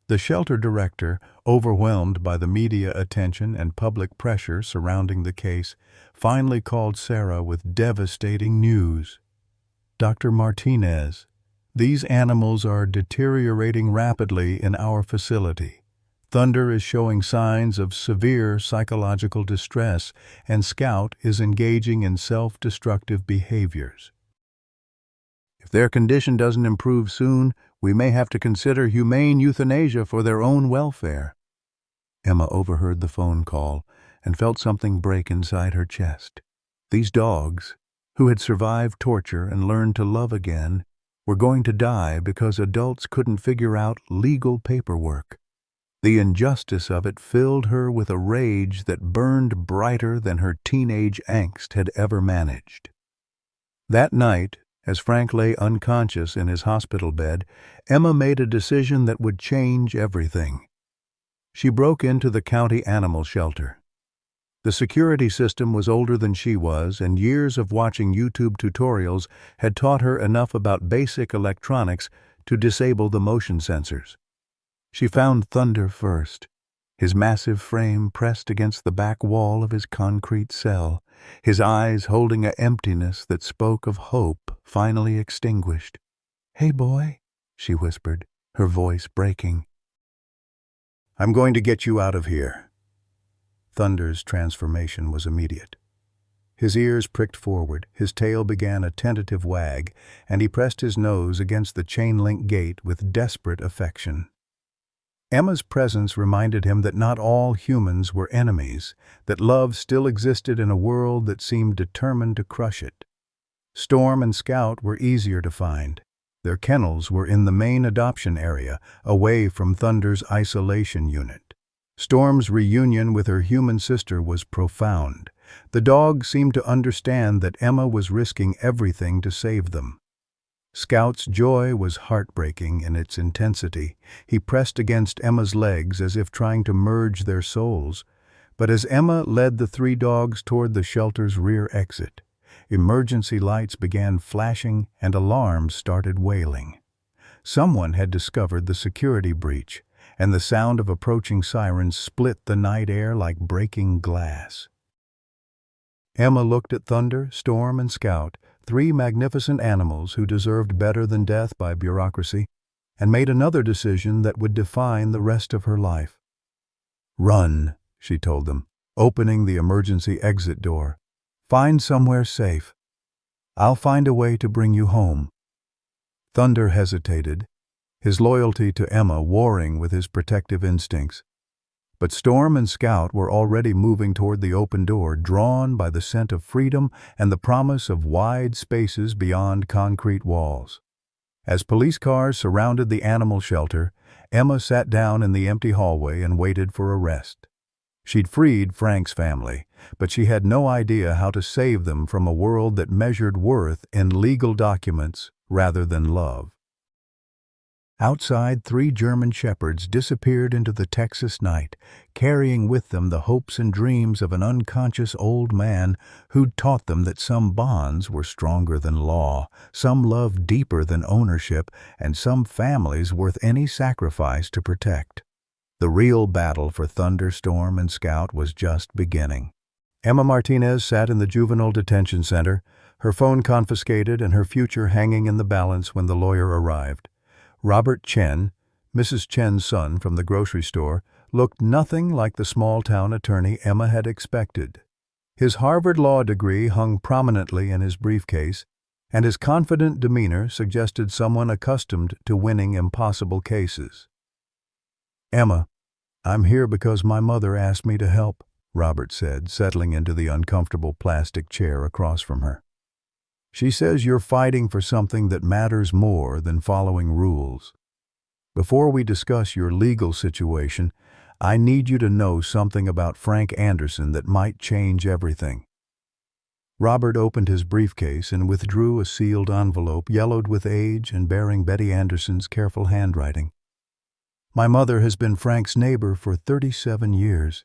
The shelter director, overwhelmed by the media attention and public pressure surrounding the case, finally called Sarah with devastating news. "Dr. Martinez, these animals are deteriorating rapidly in our facility. Thunder is showing signs of severe psychological distress, and Scout is engaging in self-destructive behaviors. If their condition doesn't improve soon, we may have to consider humane euthanasia for their own welfare." Emma overheard the phone call and felt something break inside her chest. These dogs, who had survived torture and learned to love again, were going to die because adults couldn't figure out legal paperwork. The injustice of it filled her with a rage that burned brighter than her teenage angst had ever managed. That night, as Frank lay unconscious in his hospital bed, Emma made a decision that would change everything. She broke into the county animal shelter. The security system was older than she was, and years of watching YouTube tutorials had taught her enough about basic electronics to disable the motion sensors. She found Thunder first, his massive frame pressed against the back wall of his concrete cell, his eyes holding an emptiness that spoke of hope finally extinguished. "Hey, boy," she whispered, her voice breaking. "I'm going to get you out of here." Thunder's transformation was immediate. His ears pricked forward, his tail began a tentative wag, and he pressed his nose against the chain-link gate with desperate affection. Emma's presence reminded him that not all humans were enemies, that love still existed in a world that seemed determined to crush it. Storm and Scout were easier to find. Their kennels were in the main adoption area, away from Thunder's isolation unit. Storm's reunion with her human sister was profound. The dog seemed to understand that Emma was risking everything to save them. Scout's joy was heartbreaking in its intensity. He pressed against Emma's legs as if trying to merge their souls. But as Emma led the three dogs toward the shelter's rear exit, emergency lights began flashing and alarms started wailing. Someone had discovered the security breach, and the sound of approaching sirens split the night air like breaking glass. Emma looked at Thunder, Storm, and Scout, three magnificent animals who deserved better than death by bureaucracy, and made another decision that would define the rest of her life. "Run," she told them, opening the emergency exit door. "Find somewhere safe. I'll find a way to bring you home." Thunder hesitated, his loyalty to Emma warring with his protective instincts. But Storm and Scout were already moving toward the open door, drawn by the scent of freedom and the promise of wide spaces beyond concrete walls. As police cars surrounded the animal shelter, Emma sat down in the empty hallway and waited for arrest. She'd freed Frank's family, but she had no idea how to save them from a world that measured worth in legal documents rather than love. Outside, three German shepherds disappeared into the Texas night, carrying with them the hopes and dreams of an unconscious old man who'd taught them that some bonds were stronger than law, some love deeper than ownership, and some families worth any sacrifice to protect. The real battle for Thunder, Storm, and Scout was just beginning. Emma Martinez sat in the juvenile detention center, her phone confiscated and her future hanging in the balance when the lawyer arrived. Robert Chen, Mrs. Chen's son from the grocery store, looked nothing like the small-town attorney Emma had expected. His Harvard law degree hung prominently in his briefcase, and his confident demeanor suggested someone accustomed to winning impossible cases. "Emma, I'm here because my mother asked me to help," Robert said, settling into the uncomfortable plastic chair across from her. "She says you're fighting for something that matters more than following rules. Before we discuss your legal situation, I need you to know something about Frank Anderson that might change everything." Robert opened his briefcase and withdrew a sealed envelope yellowed with age and bearing Betty Anderson's careful handwriting. "My mother has been Frank's neighbor for 37 years.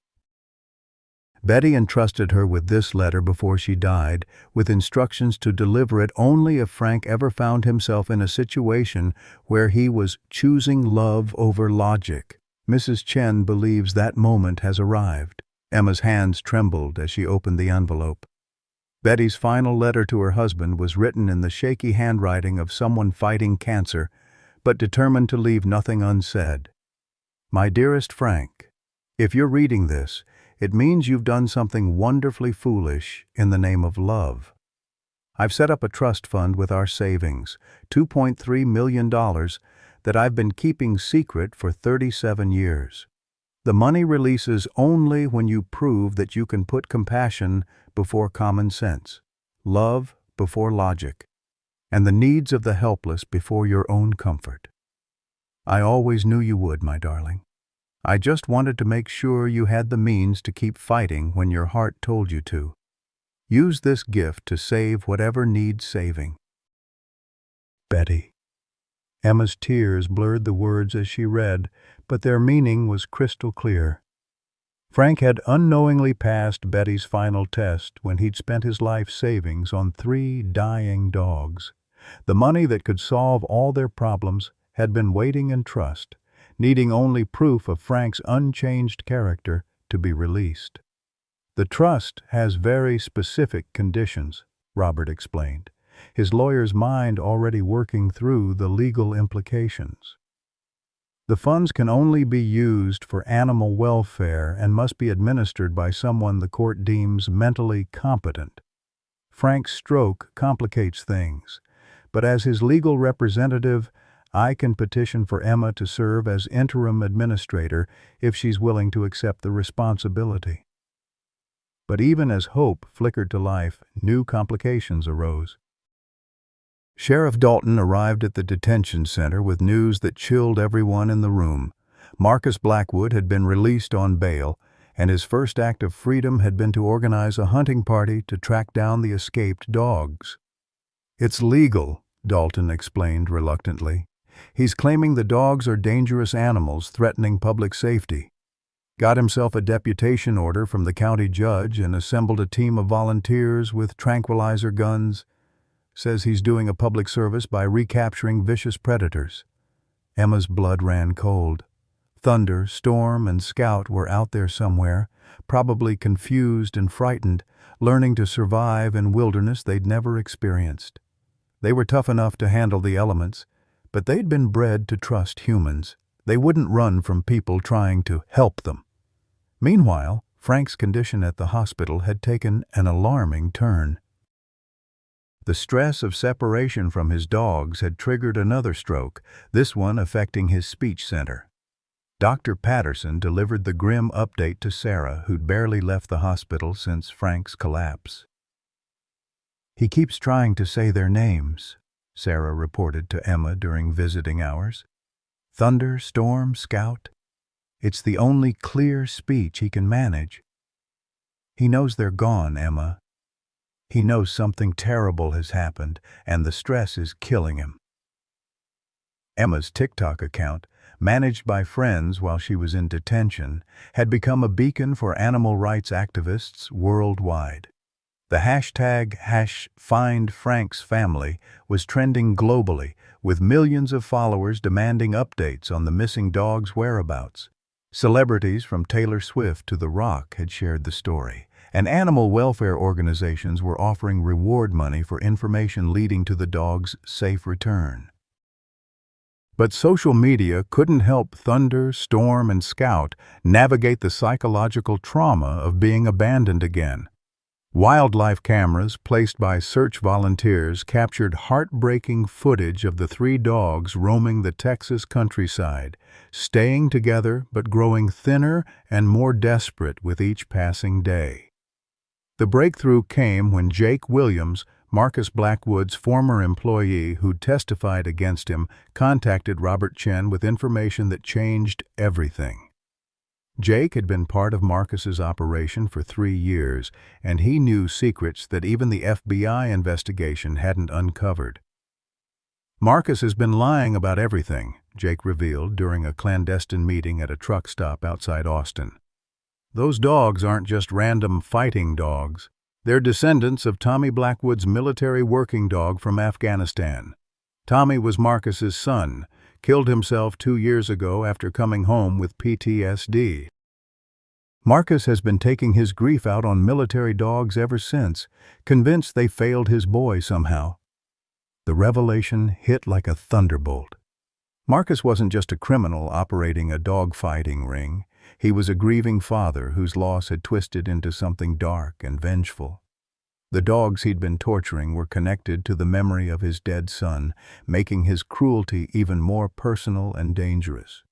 Betty entrusted her with this letter before she died, with instructions to deliver it only if Frank ever found himself in a situation where he was choosing love over logic. Mrs. Chen believes that moment has arrived." Emma's hands trembled as she opened the envelope. Betty's final letter to her husband was written in the shaky handwriting of someone fighting cancer, but determined to leave nothing unsaid. "My dearest Frank, if you're reading this, it means you've done something wonderfully foolish in the name of love. I've set up a trust fund with our savings, $2.3 million, that I've been keeping secret for 37 years. The money releases only when you prove that you can put compassion before common sense, love before logic, and the needs of the helpless before your own comfort. I always knew you would, my darling. I just wanted to make sure you had the means to keep fighting when your heart told you to. Use this gift to save whatever needs saving. Betty." Emma's tears blurred the words as she read, but their meaning was crystal clear. Frank had unknowingly passed Betty's final test when he'd spent his life savings on 3 dying dogs. The money that could solve all their problems had been waiting in trust, needing only proof of Frank's unchanged character to be released. "The trust has very specific conditions," Robert explained, his lawyer's mind already working through the legal implications. "The funds can only be used for animal welfare and must be administered by someone the court deems mentally competent. Frank's stroke complicates things, but as his legal representative, I can petition for Emma to serve as interim administrator if she's willing to accept the responsibility." But even as hope flickered to life, new complications arose. Sheriff Dalton arrived at the detention center with news that chilled everyone in the room. Marcus Blackwood had been released on bail, and his first act of freedom had been to organize a hunting party to track down the escaped dogs. "It's legal," Dalton explained reluctantly. "He's claiming the dogs are dangerous animals threatening public safety. Got himself a deputation order from the county judge and assembled a team of volunteers with tranquilizer guns. Says he's doing a public service by recapturing vicious predators." Emma's blood ran cold. Thunder, Storm, and Scout were out there somewhere, probably confused and frightened, learning to survive in wilderness they'd never experienced. They were tough enough to handle the elements, but they'd been bred to trust humans. They wouldn't run from people trying to help them. Meanwhile, Frank's condition at the hospital had taken an alarming turn. The stress of separation from his dogs had triggered another stroke, this one affecting his speech center. Dr. Patterson delivered the grim update to Sarah, who'd barely left the hospital since Frank's collapse. "He keeps trying to say their names," Sarah reported to Emma during visiting hours. "Thunder, Storm, Scout. It's the only clear speech he can manage. He knows they're gone, Emma. He knows something terrible has happened, and the stress is killing him." Emma's TikTok account, managed by friends while she was in detention, had become a beacon for animal rights activists worldwide. The hashtag #FindFranksFamily was trending globally, with millions of followers demanding updates on the missing dog's whereabouts. Celebrities from Taylor Swift to The Rock had shared the story, and animal welfare organizations were offering reward money for information leading to the dog's safe return. But social media couldn't help Thunder, Storm, and Scout navigate the psychological trauma of being abandoned again. Wildlife cameras placed by search volunteers captured heartbreaking footage of the 3 dogs roaming the Texas countryside, staying together but growing thinner and more desperate with each passing day. The breakthrough came when Jake Williams, Marcus Blackwood's former employee who'd testified against him, contacted Robert Chen with information that changed everything. Jake had been part of Marcus's operation for 3 years, and he knew secrets that even the FBI investigation hadn't uncovered. "Marcus has been lying about everything," Jake revealed during a clandestine meeting at a truck stop outside Austin. "Those dogs aren't just random fighting dogs. They're descendants of Tommy Blackwood's military working dog from Afghanistan. Tommy was Marcus's son, killed himself 2 years ago after coming home with PTSD. Marcus has been taking his grief out on military dogs ever since, convinced they failed his boy somehow." The revelation hit like a thunderbolt. Marcus wasn't just a criminal operating a dog-fighting ring. He was a grieving father whose loss had twisted into something dark and vengeful. The dogs he'd been torturing were connected to the memory of his dead son, making his cruelty even more personal and dangerous.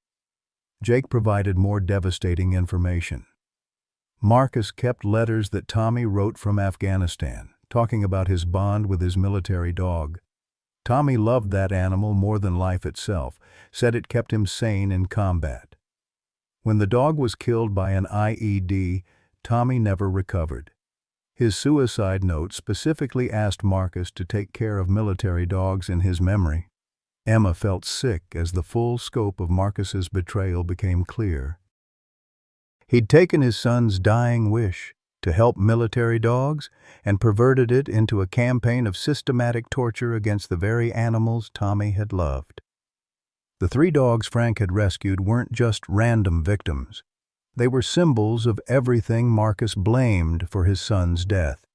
Jake provided more devastating information. Marcus kept letters that Tommy wrote from Afghanistan, talking about his bond with his military dog. Tommy loved that animal more than life itself, said it kept him sane in combat. When the dog was killed by an IED, Tommy never recovered. His suicide note specifically asked Marcus to take care of military dogs in his memory. Emma felt sick as the full scope of Marcus's betrayal became clear. He'd taken his son's dying wish to help military dogs and perverted it into a campaign of systematic torture against the very animals Tommy had loved. The 3 dogs Frank had rescued weren't just random victims. They were symbols of everything Marcus blamed for his son's death.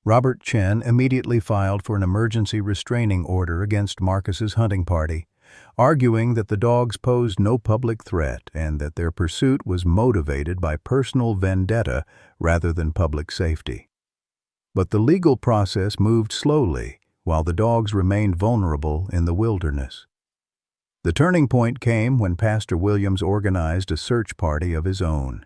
Robert Chen immediately filed for an emergency restraining order against Marcus's hunting party, arguing that the dogs posed no public threat and that their pursuit was motivated by personal vendetta rather than public safety. But the legal process moved slowly while the dogs remained vulnerable in the wilderness. The turning point came when Pastor Williams organized a search party of his own.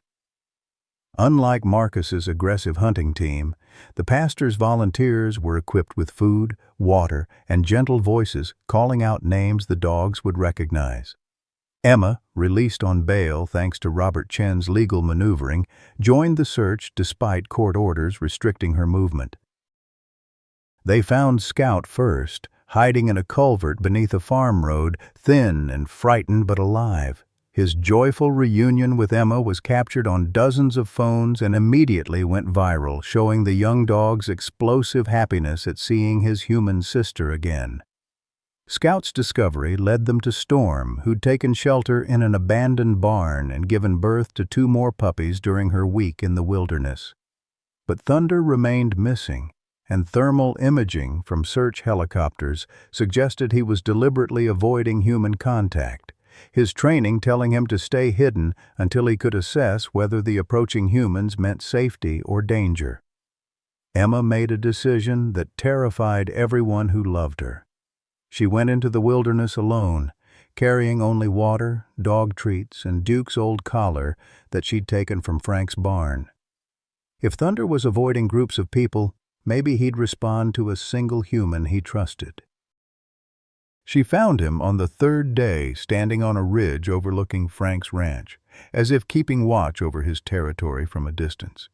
Unlike Marcus's aggressive hunting team, the pastor's volunteers were equipped with food, water, and gentle voices calling out names the dogs would recognize. Emma, released on bail thanks to Robert Chen's legal maneuvering, joined the search despite court orders restricting her movement. They found Scout first, hiding in a culvert beneath a farm road, thin and frightened but alive. His joyful reunion with Emma was captured on dozens of phones and immediately went viral, showing the young dog's explosive happiness at seeing his human sister again. Scout's discovery led them to Storm, who'd taken shelter in an abandoned barn and given birth to 2 more puppies during her week in the wilderness. But Thunder remained missing, and thermal imaging from search helicopters suggested he was deliberately avoiding human contact, his training telling him to stay hidden until he could assess whether the approaching humans meant safety or danger. Emma made a decision that terrified everyone who loved her. She went into the wilderness alone, carrying only water, dog treats, and Duke's old collar that she'd taken from Frank's barn. If Thunder was avoiding groups of people, maybe he'd respond to a single human he trusted. She found him on the 3rd day standing on a ridge overlooking Frank's ranch, as if keeping watch over his territory from a distance.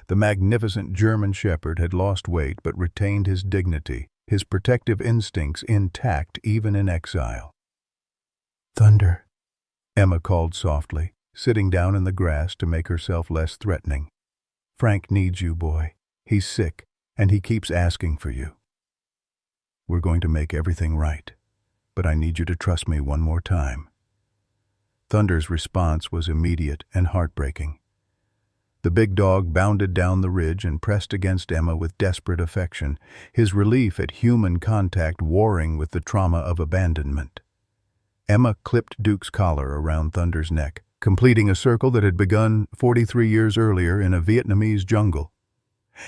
The magnificent German Shepherd had lost weight but retained his dignity, his protective instincts intact even in exile. "Thunder," Emma called softly, sitting down in the grass to make herself less threatening. "Frank needs you, boy. He's sick, and he keeps asking for you. We're going to make everything right, but I need you to trust me one more time." Thunder's response was immediate and heartbreaking. The big dog bounded down the ridge and pressed against Emma with desperate affection, his relief at human contact warring with the trauma of abandonment. Emma clipped Duke's collar around Thunder's neck, completing a circle that had begun 43 years earlier in a Vietnamese jungle.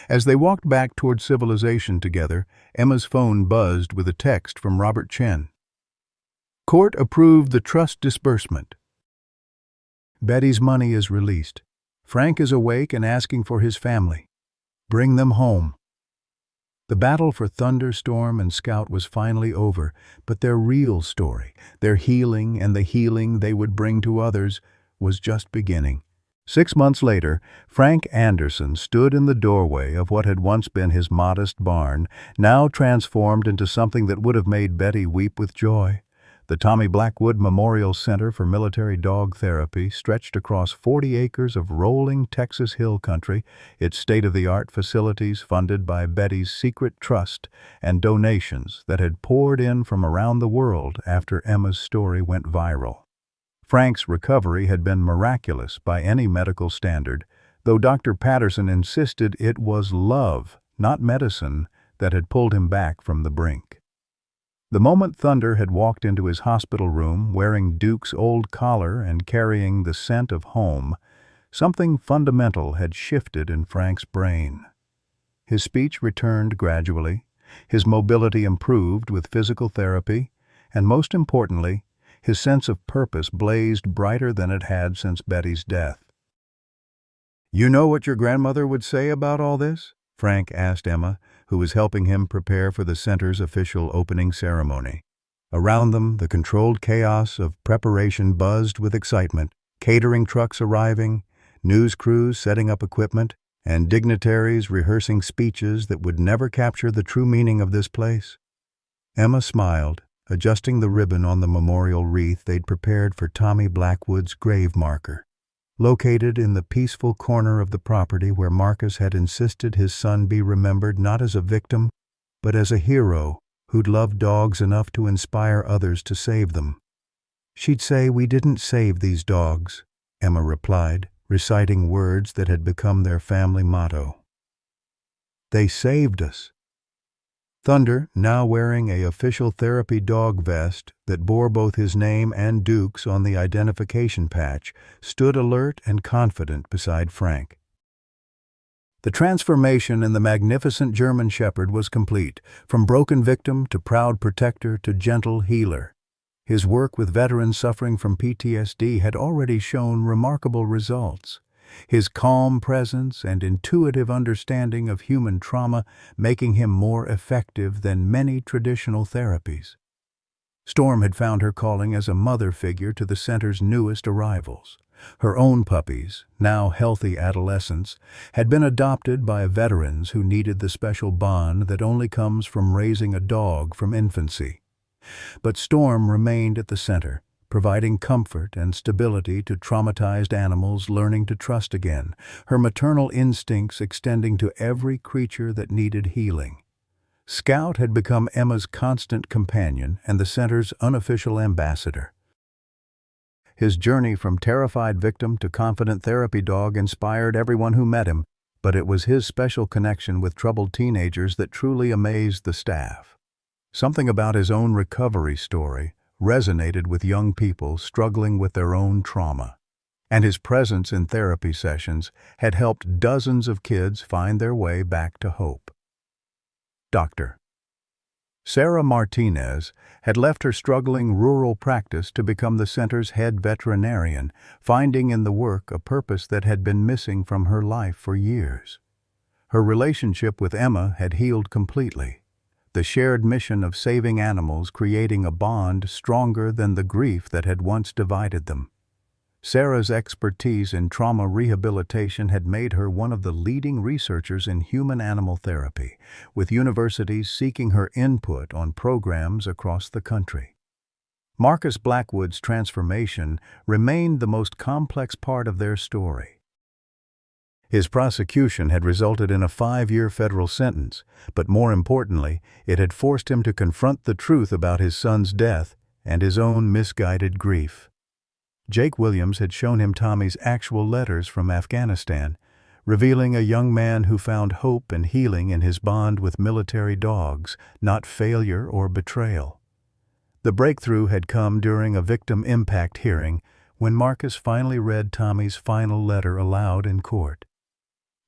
As they walked back toward civilization together, Emma's phone buzzed with a text from Robert Chen. "Court approved the trust disbursement. Betty's money is released. Frank is awake and asking for his family. Bring them home." The battle for Thunderstorm and Scout was finally over, but their real story, their healing and the healing they would bring to others, was just beginning. 6 months later, Frank Anderson stood in the doorway of what had once been his modest barn, now transformed into something that would have made Betty weep with joy. The Tommy Blackwood Memorial Center for Military Dog Therapy stretched across 40 acres of rolling Texas hill country, its state-of-the-art facilities funded by Betty's secret trust and donations that had poured in from around the world after Emma's story went viral. Frank's recovery had been miraculous by any medical standard, though Dr. Patterson insisted it was love, not medicine, that had pulled him back from the brink. The moment Thunder had walked into his hospital room wearing Duke's old collar and carrying the scent of home, something fundamental had shifted in Frank's brain. His speech returned gradually, his mobility improved with physical therapy, and most importantly, his sense of purpose blazed brighter than it had since Betty's death. "You know what your grandmother would say about all this?" Frank asked Emma, who was helping him prepare for the center's official opening ceremony. Around them, the controlled chaos of preparation buzzed with excitement, catering trucks arriving, news crews setting up equipment, and dignitaries rehearsing speeches that would never capture the true meaning of this place. Emma smiled, adjusting the ribbon on the memorial wreath they'd prepared for Tommy Blackwood's grave marker. Located in the peaceful corner of the property where Marcus had insisted his son be remembered not as a victim, but as a hero who'd loved dogs enough to inspire others to save them. "She'd say we didn't save these dogs," Emma replied, reciting words that had become their family motto. "They saved us." Thunder, now wearing an official therapy dog vest that bore both his name and Duke's on the identification patch, stood alert and confident beside Frank. The transformation in the magnificent German Shepherd was complete, from broken victim to proud protector to gentle healer. His work with veterans suffering from PTSD had already shown remarkable results, his calm presence and intuitive understanding of human trauma making him more effective than many traditional therapies. Storm had found her calling as a mother figure to the center's newest arrivals. Her own puppies, now healthy adolescents, had been adopted by veterans who needed the special bond that only comes from raising a dog from infancy. But Storm remained at the center, providing comfort and stability to traumatized animals learning to trust again, her maternal instincts extending to every creature that needed healing. Scout had become Emma's constant companion and the center's unofficial ambassador. His journey from terrified victim to confident therapy dog inspired everyone who met him, but it was his special connection with troubled teenagers that truly amazed the staff. Something about his own recovery story resonated with young people struggling with their own trauma, and his presence in therapy sessions had helped dozens of kids find their way back to hope. Dr. Sarah Martinez had left her struggling rural practice to become the center's head veterinarian, finding in the work a purpose that had been missing from her life for years. Her relationship with Emma had healed completely, the shared mission of saving animals creating a bond stronger than the grief that had once divided them. Sarah's expertise in trauma rehabilitation had made her one of the leading researchers in human-animal therapy, with universities seeking her input on programs across the country. Marcus Blackwood's transformation remained the most complex part of their story. His prosecution had resulted in a 5-year federal sentence, but more importantly, it had forced him to confront the truth about his son's death and his own misguided grief. Jake Williams had shown him Tommy's actual letters from Afghanistan, revealing a young man who found hope and healing in his bond with military dogs, not failure or betrayal. The breakthrough had come during a victim impact hearing when Marcus finally read Tommy's final letter aloud in court.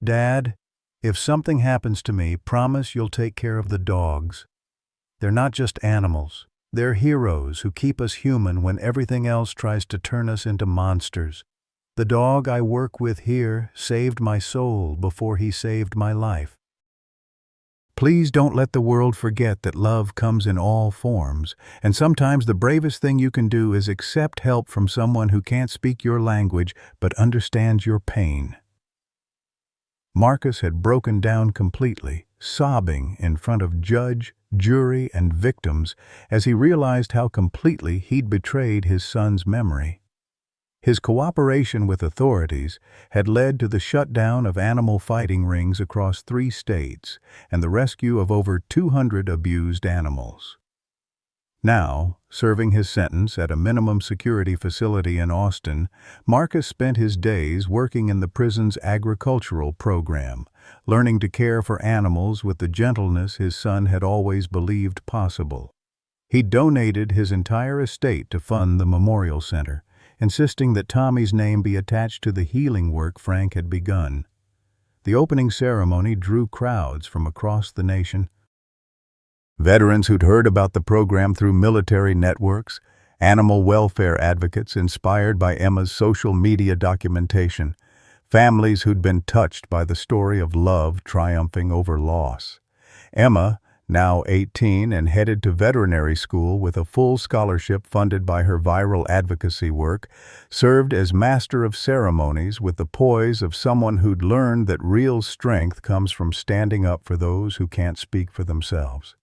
"Dad, if something happens to me, promise you'll take care of the dogs. They're not just animals. They're heroes who keep us human when everything else tries to turn us into monsters. The dog I work with here saved my soul before he saved my life. Please don't let the world forget that love comes in all forms, and sometimes the bravest thing you can do is accept help from someone who can't speak your language but understands your pain." Marcus had broken down completely, sobbing in front of judge, jury, and victims as he realized how completely he'd betrayed his son's memory. His cooperation with authorities had led to the shutdown of animal fighting rings across 3 states and the rescue of over 200 abused animals. Now, serving his sentence at a minimum security facility in Austin, Marcus spent his days working in the prison's agricultural program, learning to care for animals with the gentleness his son had always believed possible. He donated his entire estate to fund the memorial center, insisting that Tommy's name be attached to the healing work Frank had begun. The opening ceremony drew crowds from across the nation. Veterans who'd heard about the program through military networks, animal welfare advocates inspired by Emma's social media documentation, families who'd been touched by the story of love triumphing over loss. Emma, now 18 and headed to veterinary school with a full scholarship funded by her viral advocacy work, served as master of ceremonies with the poise of someone who'd learned that real strength comes from standing up for those who can't speak for themselves.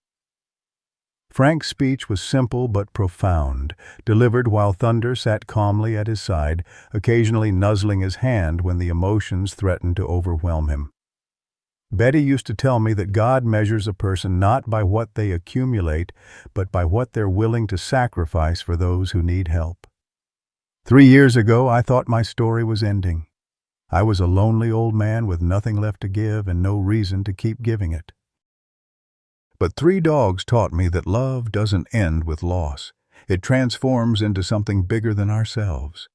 Frank's speech was simple but profound, delivered while Thunder sat calmly at his side, occasionally nuzzling his hand when the emotions threatened to overwhelm him. "Betty used to tell me that God measures a person not by what they accumulate, but by what they're willing to sacrifice for those who need help. 3 years ago, I thought my story was ending. I was a lonely old man with nothing left to give and no reason to keep giving it. But 3 dogs taught me that love doesn't end with loss. It transforms into something bigger than ourselves."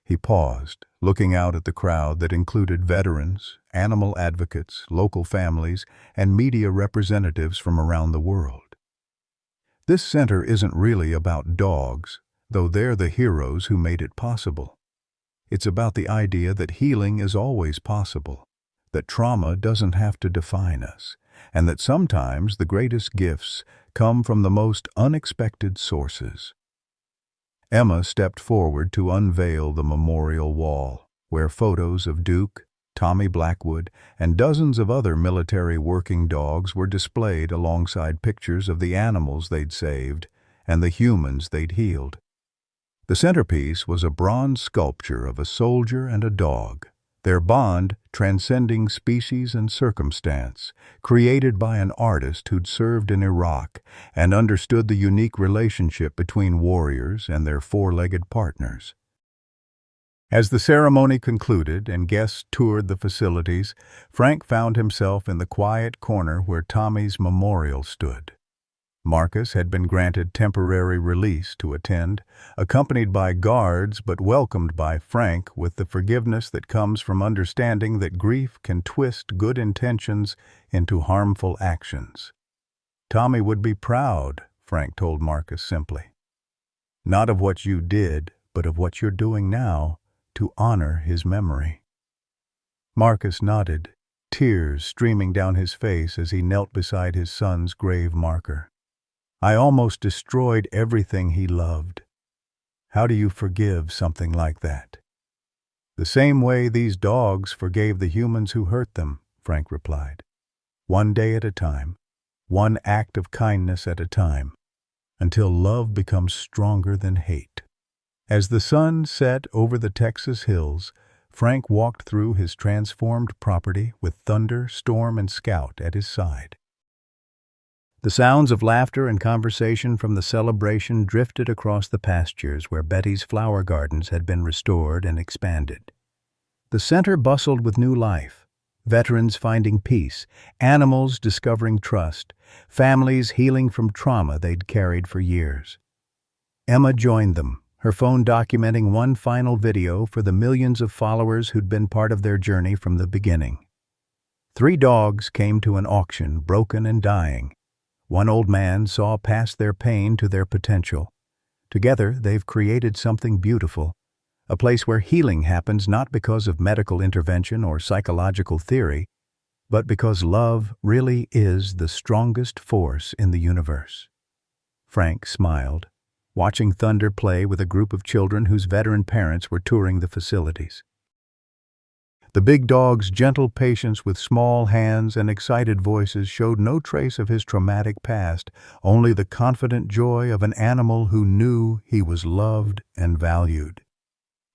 He paused, looking out at the crowd that included veterans, animal advocates, local families, and media representatives from around the world. This center isn't really about dogs, though they're the heroes who made it possible. It's about the idea that healing is always possible, that trauma doesn't have to define us, and that sometimes the greatest gifts come from the most unexpected sources. Emma stepped forward to unveil the memorial wall, where photos of Duke, Tommy Blackwood, and dozens of other military working dogs were displayed alongside pictures of the animals they'd saved and the humans they'd healed. The centerpiece was a bronze sculpture of a soldier and a dog, their bond transcending species and circumstance, created by an artist who'd served in Iraq and understood the unique relationship between warriors and their four-legged partners. As the ceremony concluded and guests toured the facilities, Frank found himself in the quiet corner where Tommy's memorial stood. Marcus had been granted temporary release to attend, accompanied by guards but welcomed by Frank with the forgiveness that comes from understanding that grief can twist good intentions into harmful actions. Tommy would be proud, Frank told Marcus simply. Not of what you did, but of what you're doing now to honor his memory. Marcus nodded, tears streaming down his face as he knelt beside his son's grave marker. I almost destroyed everything he loved. How do you forgive something like that? The same way these dogs forgave the humans who hurt them, Frank replied. One day at a time, one act of kindness at a time, until love becomes stronger than hate. As the sun set over the Texas hills, Frank walked through his transformed property with Thunder, Storm, and Scout at his side. The sounds of laughter and conversation from the celebration drifted across the pastures where Betty's flower gardens had been restored and expanded. The center bustled with new life, veterans finding peace, animals discovering trust, families healing from trauma they'd carried for years. Emma joined them, her phone documenting one final video for the millions of followers who'd been part of their journey from the beginning. 3 dogs came to an auction, broken and dying. One old man saw past their pain to their potential. Together, they've created something beautiful, a place where healing happens not because of medical intervention or psychological theory, but because love really is the strongest force in the universe. Frank smiled, watching Thunder play with a group of children whose veteran parents were touring the facilities. The big dog's gentle patience with small hands and excited voices showed no trace of his traumatic past, only the confident joy of an animal who knew he was loved and valued.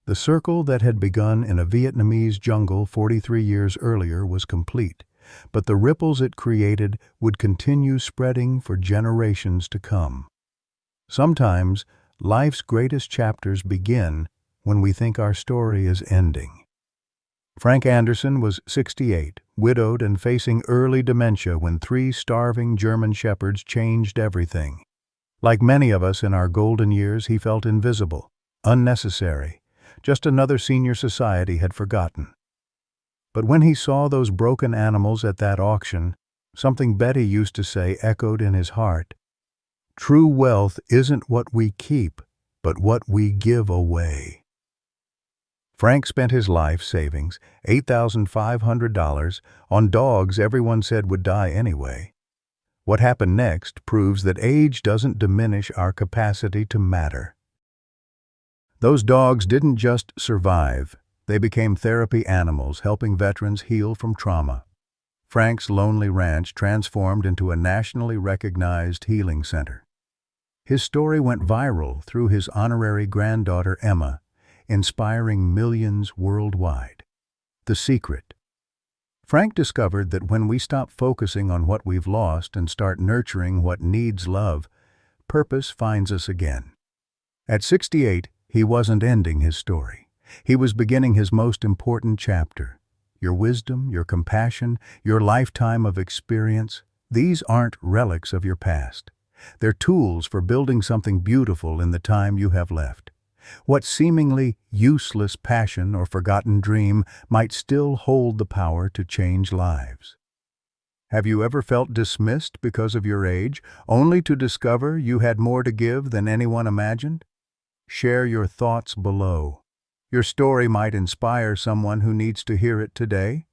The circle that had begun in a Vietnamese jungle 43 years earlier was complete, but the ripples it created would continue spreading for generations to come. Sometimes, life's greatest chapters begin when we think our story is ending. Frank Anderson was 68, widowed and facing early dementia when 3 starving German shepherds changed everything. Like many of us in our golden years, he felt invisible, unnecessary, just another senior society had forgotten. But when he saw those broken animals at that auction, something Betty used to say echoed in his heart. True wealth isn't what we keep, but what we give away. Frank spent his life savings, $8,500, on dogs everyone said would die anyway. What happened next proves that age doesn't diminish our capacity to matter. Those dogs didn't just survive, they became therapy animals helping veterans heal from trauma. Frank's lonely ranch transformed into a nationally recognized healing center. His story went viral through his honorary granddaughter Emma, inspiring millions worldwide. The secret. Frank discovered that when we stop focusing on what we've lost and start nurturing what needs love, purpose finds us again. At 68, he wasn't ending his story. He was beginning his most important chapter. Your wisdom, your compassion, your lifetime of experience, these aren't relics of your past. They're tools for building something beautiful in the time you have left. What seemingly useless passion or forgotten dream might still hold the power to change lives. Have you ever felt dismissed because of your age, only to discover you had more to give than anyone imagined? Share your thoughts below. Your story might inspire someone who needs to hear it today.